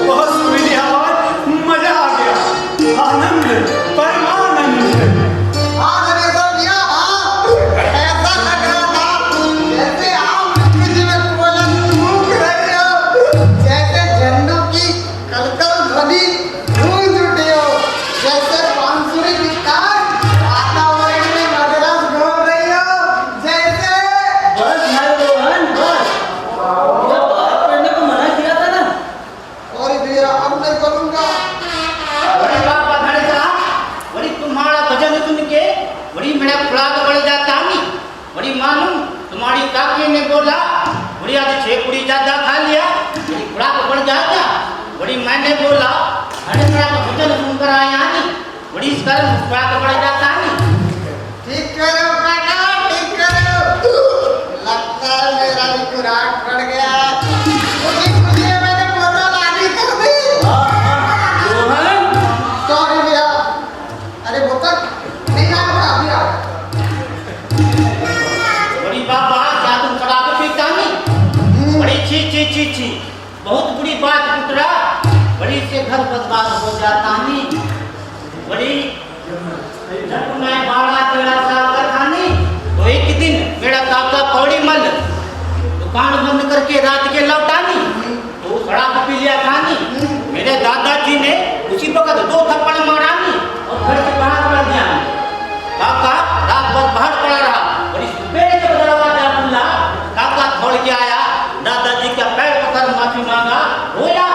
बहुत सुरीली आवाज। मजा आ गया, आनंद, परमानंद। हाँ धनेश्वर भैया, हाँ ऐसा लग रहा था जैसे आप किसी में कोयला फूंक रहे हो, जैसे झंडों की कलकल ध्वनि गूंज उठी हो, जैसे बांसुरी की तार वातावरण में मधुरस घोल रही हो, जैसे बस भाई रोहन बस, ये बात करने को मना किया था ना। सॉरी भैया, अब नहीं करूँगा। बड़ी बात बधाई साहब, बड़ी तुम्हारा भजन सुन के बड़ी मेरा खुराक बढ़ जाता नहीं। बड़ी मालूम तुम्हारी काकी ने बोला बड़ी आज 6 पूरी ज्यादा खा लिया, बड़ी खुराक बढ़ जाता। बड़ी मैंने बोला अरे मेरा तो भजन सुनकर आया नहीं, बड़ी इस कारण खुराक बढ़ जाता नहीं। ठीक करो काका, ठीक करो। लगता है मेरा भी खुराक बढ़ गया। खुशी खुशी में मैंने बोतल आधी कर दी। रोहन सॉरी भैया, अरे बोतल नहीं आया भैया। बड़ी बाबा क्या तुम शराब पीता नहीं? बड़ी छी छी छी छी, बहुत बुरी बात पुत्रा। बड़ी से घर बर्बाद हो जाता नहीं। बड़ी जब मैं 12-13 साल का था नहीं, तो एक दिन मेरा काका कौड़ी मल दुकान बंद करके रात के लौटा नहीं, तो शराब पी लिया था नहीं। मेरे दादाजी ने उसी वक्त 2 थप्पड़ मारा नहीं और घर से बाहर कर दिया। काका रात भर बाहर पड़ा रहा। बड़ी सुबह जब दरवाजा खुला, काका दौड़ के आया, दादाजी का पैर पकड़ माफी मांगा, रोया,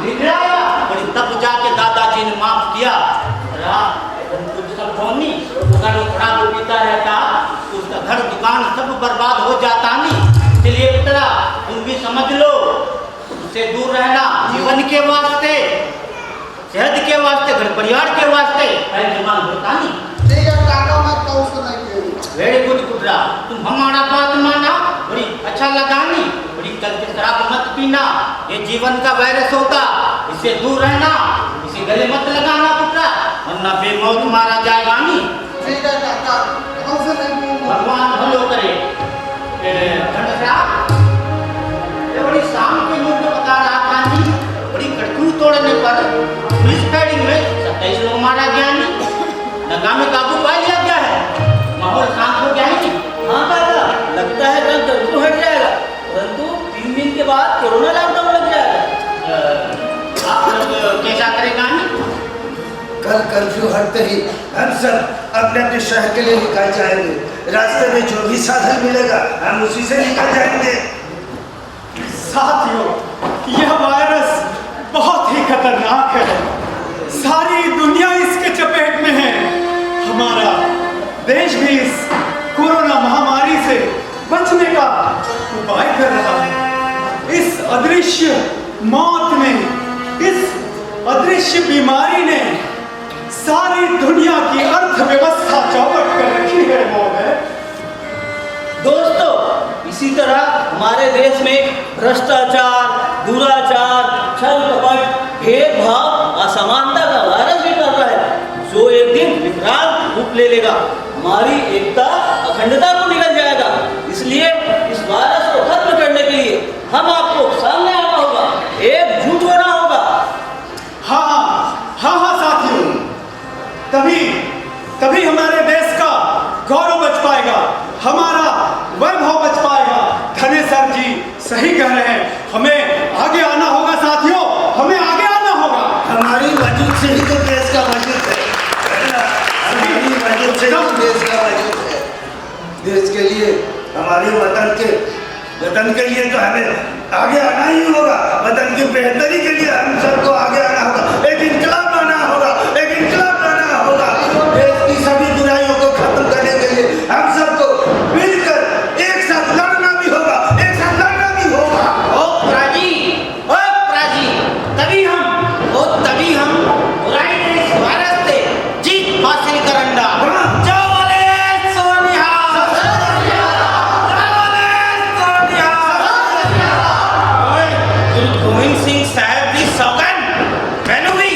गिड़गिड़ाया। बड़ी तब जाके दादाजी ने माफ किया। कुछ सब होनी, अगर वो खराब पीता रहता तो उसका घर दुकान सब बर्बाद हो जाता नहीं। इसलिए पुत्रा तुम भी समझ लो, उससे दूर रहना जीवन के वास्ते, सेहत के वास्ते, घर परिवार के वास्ते जवान होता नहीं। ठीक है काका, मैं तो उसको नहीं पीऊंगा। वेरी गुड पुत्रा, तुम हमारा बात माना, बड़ी अच्छा लगा नहीं। बड़ी कल के शराब मत पीना, ये जीवन का वायरस होता, इससे दूर रहना, इसे गले मत लगाना पुत्रा, वरना बेमौत मारा जाएगा नहीं। ठीक है काका, हम से नहीं पीऊंगा। भगवान भलो करे। घनश्याम, ये बड़ी शाम के लोग बता रहा था नहीं, बड़ी कर्फ्यू तोड़ने पर पुलिस फायरिंग में 27 लोग मारा गया नहीं, नगा में काबू पा लिया गया है, माहौल शांत हो गया है नहीं। हाँ काका, लगता है कल कर्फ्यू हट जाएगा, परंतु 3 दिन के बाद कोरोना लॉकडाउन लग जाएगा। आप लोग कैसा करेगा नहीं? कल कर्फ्यू हटते ही हम सब अपने अपने शहर के लिए निकल जाएंगे। रास्ते में जो भी साधन मिलेगा हम उसी से निकल जाएंगे। साथियों, यह वायरस बहुत ही खतरनाक है, सारी दुनिया इसके चपेट में है। हमारा देश भी इस कोरोना महामारी से बचने का उपाय कर रहा है। इस अदृश्य मौत ने, इस अदृश्य बीमारी ने सारी दुनिया की अर्थव्यवस्था चौपट कर रखी है। वो है दोस्तों, इसी तरह हमारे देश में भ्रष्टाचार, दुराचार, छल कपट, भेदभाव, असमानता का वायरस भी कर रहा है, जो एक दिन विकराल रूप ले लेगा, हमारी एकता, अखंडता को निकल जाएगा। इसलिए इस वायरस को खत्म करने के लिए हम आपको सामने आना होगा, एकजुट होना होगा। हाँ साथियों, तभी हमारे देश का गौरव बच पाएगा, हमारा वैभव बच पाएगा। धनेश्वर जी सही कह रहे हैं, हमें आगे आना होगा साथियों, हमें आगे आना होगा। हमारी वजूद से ही तो देश का वजूद है, हमारी वजूद से ही तो देश का वजूद है। देश के लिए, हमारे वतन के लिए तो हमें आगे आना ही होगा। वतन की बेहतरी के लिए हम सबको आगे आना होगा। एक इंकलाब लाना होगा, एक इंकलाब लाना होगा। देश की सभी बुराइयों को खत्म करने के लिए हम सबको मिलकर एक साथ लड़ना भी होगा, एक साथ लड़ना भी होगा। ओ प्राजी, तभी हम बुराई के इस वायरस से जीत हासिल करेंगे। जय बोले सोनिया, गुरु गोविंद सिंह साहब की सौगंध मैंने भी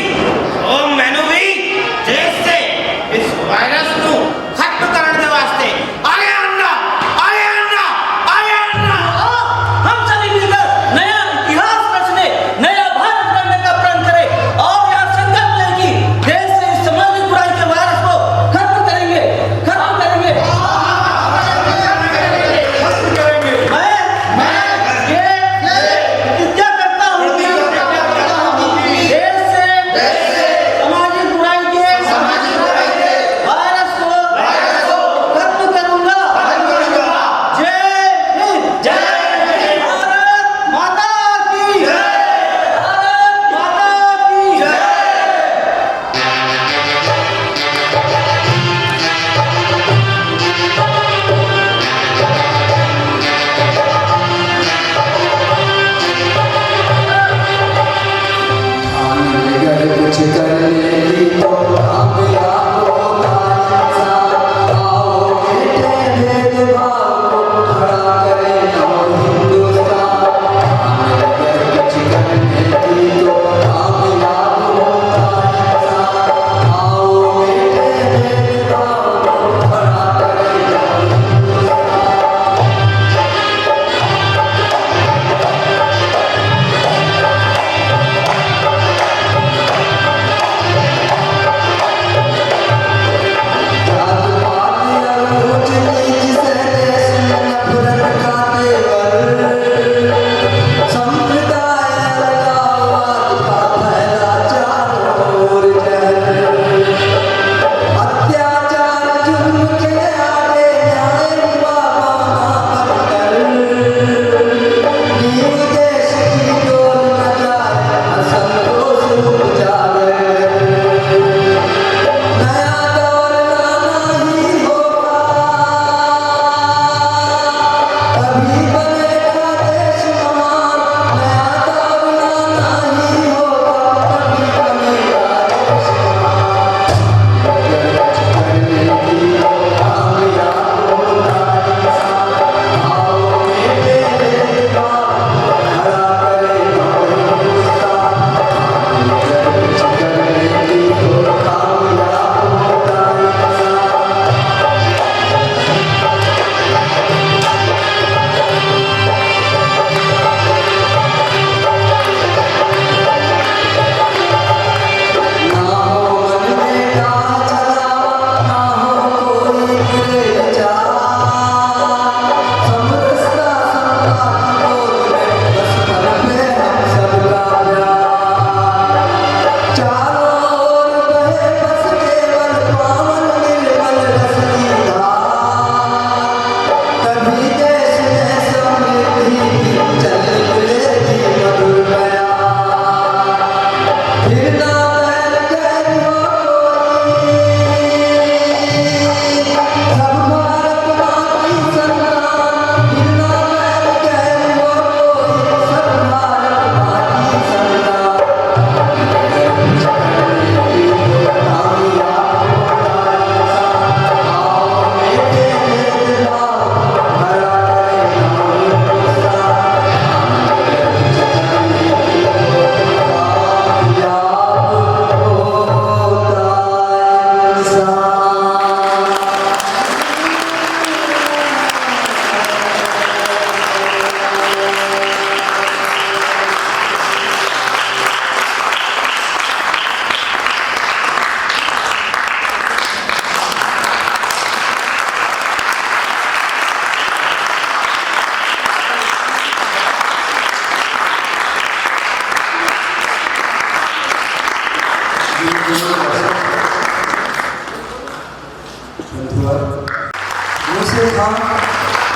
मुझसे था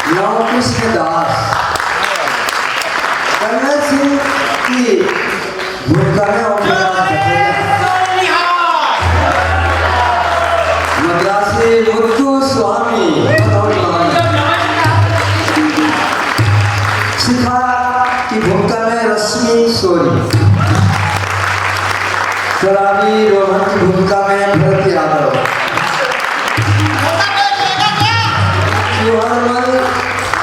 नव कृष्ण दास कर्नल सिंह की भूमिका में मद्रासी मुत्तु स्वामी शिखा की भूमिका में रश्मि सोरी, शराबी रोहन की भूमिका में भरत यादव, हनुमान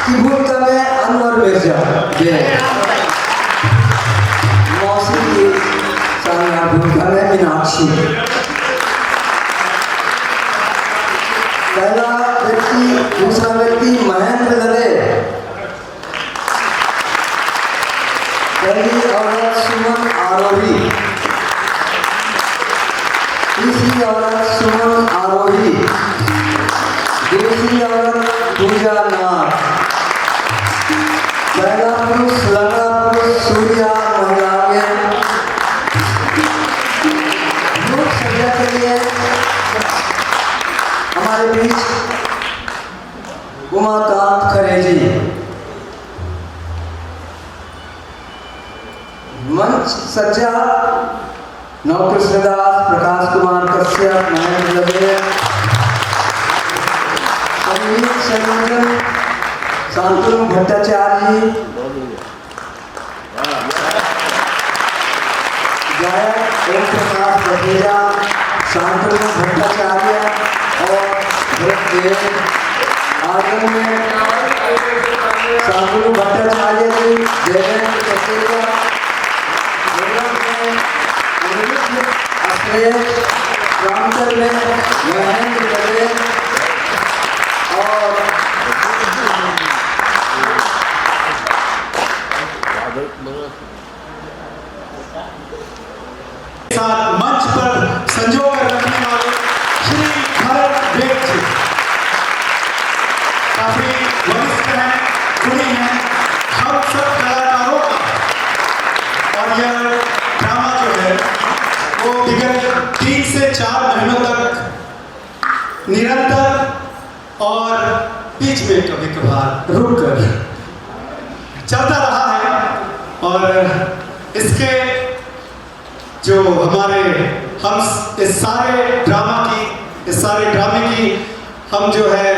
की भूमिका में अनवर मिर्जा, मौसी की शानदार भूमिका में मीनाक्षी। पहला व्यक्ति दूसरा व्यक्ति महेंद्र लदे, पहली औरत सुमन आरोही, तीसरी औरत सुमन आरोही, दूसरी औरत पूजा नाथ, पहला पुरुष लगा पुरुष सूर्या महिला में। लोक सज्जा के लिए हमारे बीच उमाकांत खरे जी, मंच सज्जा नवकृष्ण दास, प्रकाश कुमार कश्यप, महेंद्र लगे, संगीत संयोजन शांतनु भट्टाचार्य जी, गायक ओम प्रकाश बघेजा, शांतनु भट्टाचार्य और भरत आगम में शांतनु भट्टाचार्य जी, जयंत कसेगा, रामचंद्र में महेंद्र लगे और साथ मंच पर संजो कर रखने वाले श्री भरत बेग जी काफी वरिष्ठ हैं, गुणी हैं, हम सब कलाकारों का। और यह ड्रामा जो है वो विगत 3 से 4 महीनों तक निरंतर और बीच में कभी कभार रुक कर चलता रहा है। और इसके जो हमारे हम इस सारे ड्रामे की हम जो है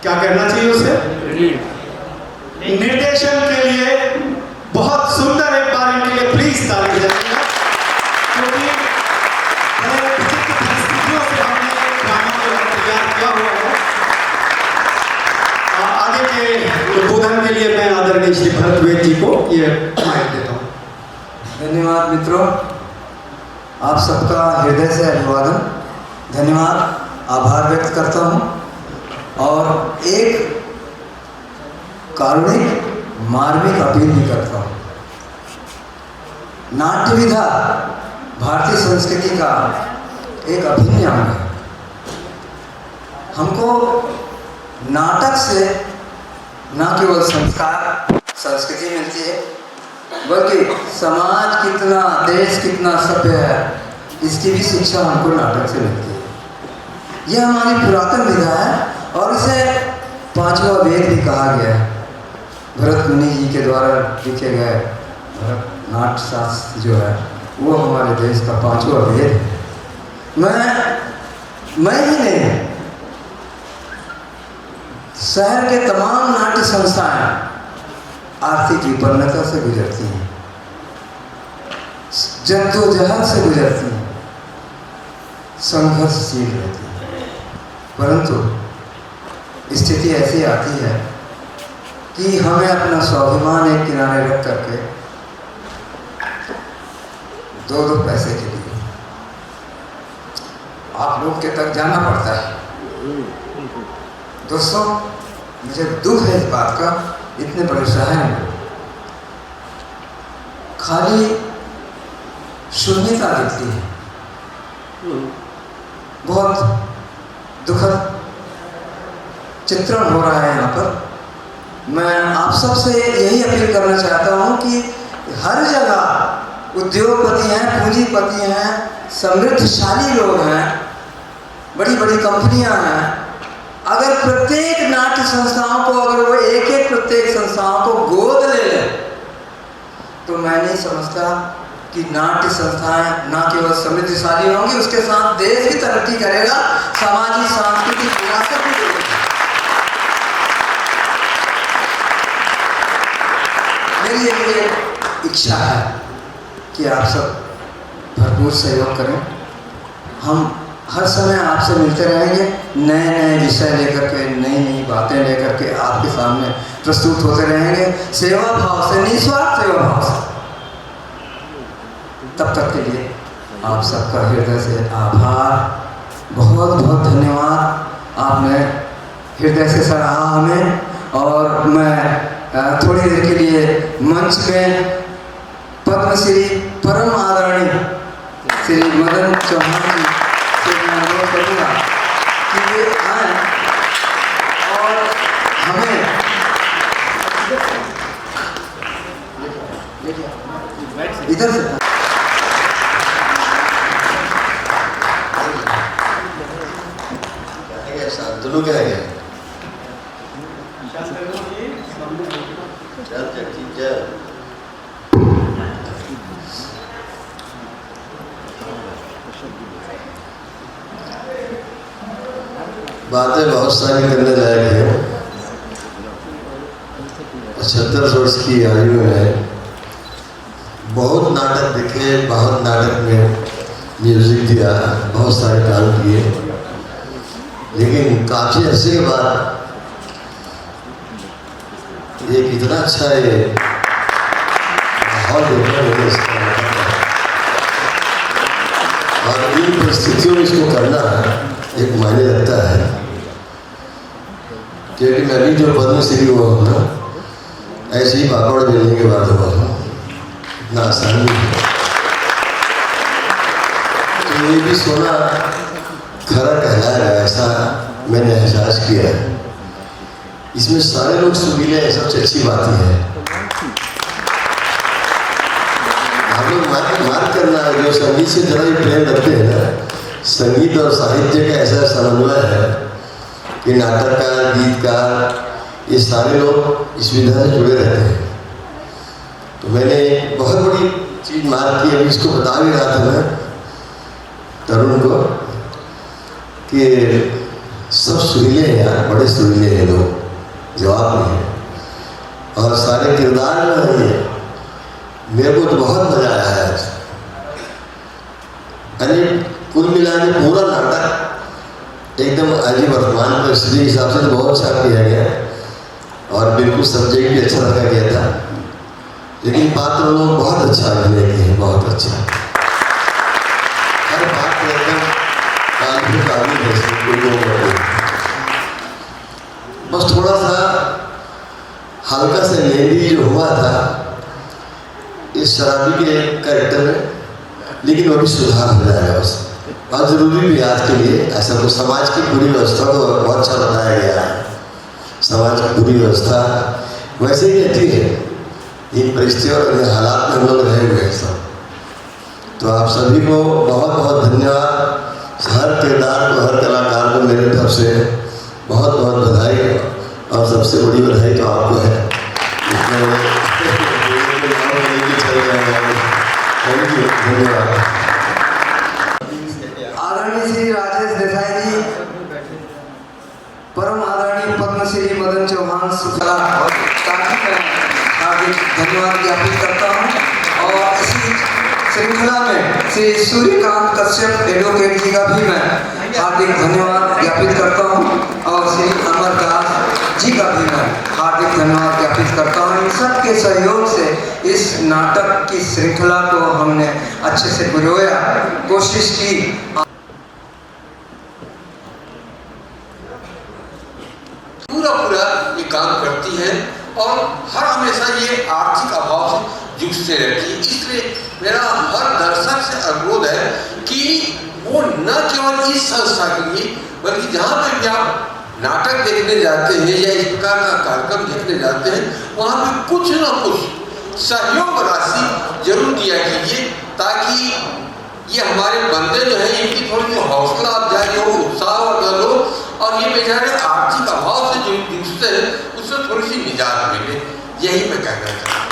क्या करना चाहिए उसे निर्देशन के लिए बहुत सुंदर एक बार इनके लिए प्लीज ताली बजाइएगा, क्योंकि बड़े विचित्र परिस्थितियों से हमने ड्रामा को तैयार किया हुआ है। आगे के उद्बोधन के लिए मैं आदरणीय श्री भरत बेग जी को ये माइक देता हूँ। धन्यवाद मित्रों, आप सबका हृदय से अभिवादन, धन्यवाद, आभार व्यक्त करता हूँ। और एक कारुणिक मार्मिक अपील भी करता हूँ। नाट्य विधा भारतीय संस्कृति का एक अभिन्न अंग है। हमको नाटक से न केवल संस्कार संस्कृति मिलती है, बल्कि समाज कितना, देश कितना सभ्य है, इसकी भी शिक्षा हमको नाटक से मिलती है। यह हमारी पुरातन विधा है और इसे 5वां वेद भी कहा गया है। भरत मुनि जी के द्वारा लिखे गए भरत नाट्य शास्त्र जो है वो हमारे देश का 5वां वेद है। मैं ही नहीं, शहर के तमाम नाट्य संस्थाएं आर्थिक विपन्नता से गुजरती हैं, जद्दोजहद से गुजरती हैं, संघर्षशील रहती हैं, परंतु स्थिति ऐसी आती है कि हमें अपना स्वाभिमान एक किनारे रख करके 2 पैसे के लिए आप लोग के तक जाना पड़ता है। दोस्तों, मुझे दुख है इस बात का, इतने बड़े शहर में खाली शून्यता दिखती है। बहुत दुखद चित्रण हो रहा है यहाँ पर। मैं आप सब से यही अपील करना चाहता हूँ कि हर जगह उद्योगपति हैं, पूंजीपति हैं, समृद्धशाली लोग हैं, बड़ी बड़ी कंपनियां हैं। अगर प्रत्येक नाट्य संस्थाओं को, अगर वो एक एक प्रत्येक संस्थाओं को गोद ले लें, तो मैं नहीं समझता कि नाट्य संस्थाएं ना केवल समृद्धशाली होंगी, उसके साथ देश भी तरक्की करेगा, सामाजिक सांस्कृतिक विरासत भी देगा। मेरी ये इच्छा है कि आप सब भरपूर सहयोग करें। हम हर समय आपसे मिलते रहेंगे, नए नए विषय लेकर के, नई नई बातें लेकर के आपके सामने प्रस्तुत होते रहेंगे, सेवा भाव से, निस्वार्थ सेवा भाव से। तब तक के लिए आप सबका हृदय से आभार, बहुत बहुत धन्यवाद। आपने हृदय से सराहा हमें, और मैं थोड़ी देर के लिए मंच में पद्मश्री परम आदरणीय श्री मदन चौहान जी से मैं अनुरोध करूँगा कि वे आए और हमें इधर से शांतनु क्या है? चल ठीक है। बातें बहुत सारी करने लायक है। 75 वर्ष की आयु में बहुत नाटक देखे, बहुत नाटक में म्यूजिक दिया, बहुत सारे काम किए, लेकिन काफी अरसे के बाद ये कितना अच्छा है माहौल देखने मिले इसका, और इन परिस्थितियों में इसको करना एक मायने रखता है। क्योंकि मैं भी जो पद्मश्री हुआ हूँ ना, ऐसे ही पापड़ बेलने के बाद हुआ हूँ, इतना आसान नहीं है। तो ये भी सोना खरा कहलाएगा, ऐसा मैंने एहसास किया है। इसमें सारे लोग सुरीले हैं, सबसे अच्छी बात ही है। हम लोग मार्क करना है, जो संगीत से जरा ही प्रेम रखते हैं ना, संगीत और साहित्य का ऐसा समन्वय है कि नाटककार, गीतकार, ये सारे लोग इस विधा से जुड़े रहते हैं। तो मैंने बहुत बड़ी चीज मार्क की, अभी इसको बता भी रहा था मैं तरुण को कि सब सुरीले हैं यार, बड़े सुरीले हैं लोग, जवाब नहीं है। और सारे किरदार में है, मेरे को तो बहुत मजा आया है आज। यानी कुल मिला के पूरा नाटक एकदम आज वर्तमान परिस्थिति के हिसाब से तो बहुत अच्छा किया गया, और बिल्कुल सब्जेक्ट भी अच्छा रखा गया था, लेकिन पात्र लोग बहुत अच्छा अभिनय किए हैं, बहुत अच्छा। हर पात्र एकदम काल्पनिक आदमी जैसे कोई लोग, बस थोड़ा सा हल्का से लेंदी जो हुआ था इस शराबी के कैरेक्टर में, लेकिन वो भी सुधार हो जाएगा बस। और जरूरी भी आज के लिए ऐसा तो समाज की पूरी व्यवस्था को बहुत अच्छा बताया गया है। समाज की पूरी व्यवस्था वैसे ही रहती है, इन परिस्थितियों और इन हालात में हम लोग रहे हुए हैं सब। तो आप सभी को बहुत बहुत धन्यवाद। हर किरदार को, हर कलाकार को मेरे तरफ से बहुत बहुत बधाई, और सबसे बड़ी बधाई तो आपको है। धन्यवाद। आदरणीय श्री राजेश देसाई जी, परम आदरणीय पद्मश्री मदन चौहान शुक्ला, हार्दिक धन्यवाद ज्ञापित करता हूँ। और इसी श्रृंखला में श्री सूर्यकांत कश्यप एडवोकेट जी का भी मैं हार्दिक धन्यवाद ज्ञापित करता हूँ, और श्री अमरदास जी का भी मैं हार्दिक धन्यवाद ज्ञापित करता हूँ। इन सब के सहयोग से इस नाटक की श्रृंखला को हमने अच्छे से बुरोया, कोशिश की। पूरा ये काम करती है, और हर हमेशा ये आर्थिक अभाव से जूझते रहती है। इसलिए मेरा हर दर्शक से अनुरोध है कि वो न केवल इस संस्था के लिए, बल्कि जहाँ पर भी आप नाटक देखने जाते हैं या इस प्रकार का कार्यक्रम देखने जाते हैं, वहाँ पे कुछ न कुछ सहयोग राशि जरूर दिया कीजिए, ताकि ये हमारे बंदे जो है इनकी थोड़ी सी हौसला अफजाई हो, उत्साह वर्धन हो, और ये बेचारे आर्थिक अभाव से जो जूझते हैं उससे थोड़ी सी निजात मिले, यही मैं कहना चाहता हूँ।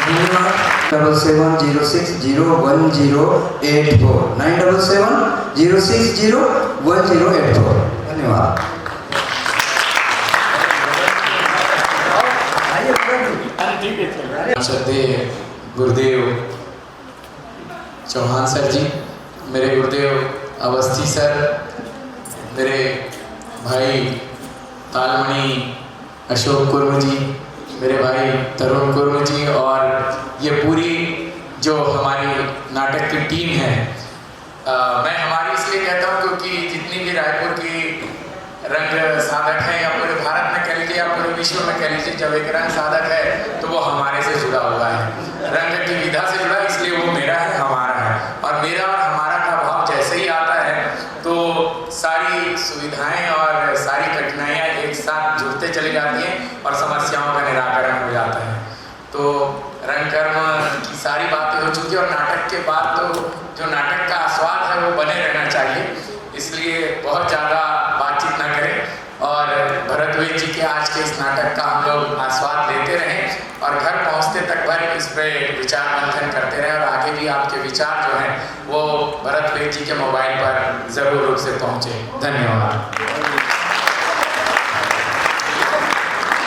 9770601084 धन्यवाद। श्रद्धेय गुरुदेव चौहान सर जी, मेरे गुरुदेव अवस्थी सर, मेरे भाई तालमणि अशोक कुर्म जी, मेरे भाई तरुण कुर्म जी, और ये पूरी जो हमारी नाटक की टीम है। मैं हमारी इसलिए कहता हूँ क्योंकि जितनी भी रायपुर की रंग साधक है, या पूरे भारत में कह लीजिए या पूरे विश्व में कह लीजिए, जब एक रंग साधक है तो वो हमारे से जुड़ा हुआ है, रंग की विधा से जुड़ा, इसलिए वो मेरा है, हमारा है। और मेरा और हमारा का भाव जैसे ही आता है तो सारी सुविधाएं और सारी कठिनाइयाँ एक साथ जुड़ते चली जाती हैं और समस्याओं का निराकरण हो जाता है। तो रंग कर्म की सारी बातें हो चुकी है, और नाटक के बाद तो जो नाटक का आस्वाद है वो बने रहना चाहिए, इसलिए बहुत ज़्यादा बातचीत ना करें और भरतवेद जी के आज के इस नाटक का हम लोग आस्वाद लेते रहें, और घर पहुंचते तक भर इस पर विचार मंथन करते रहें, और आगे भी आपके विचार जो हैं वो भरतवेद जी के मोबाइल पर ज़रूर रूप से पहुँचे। धन्यवाद।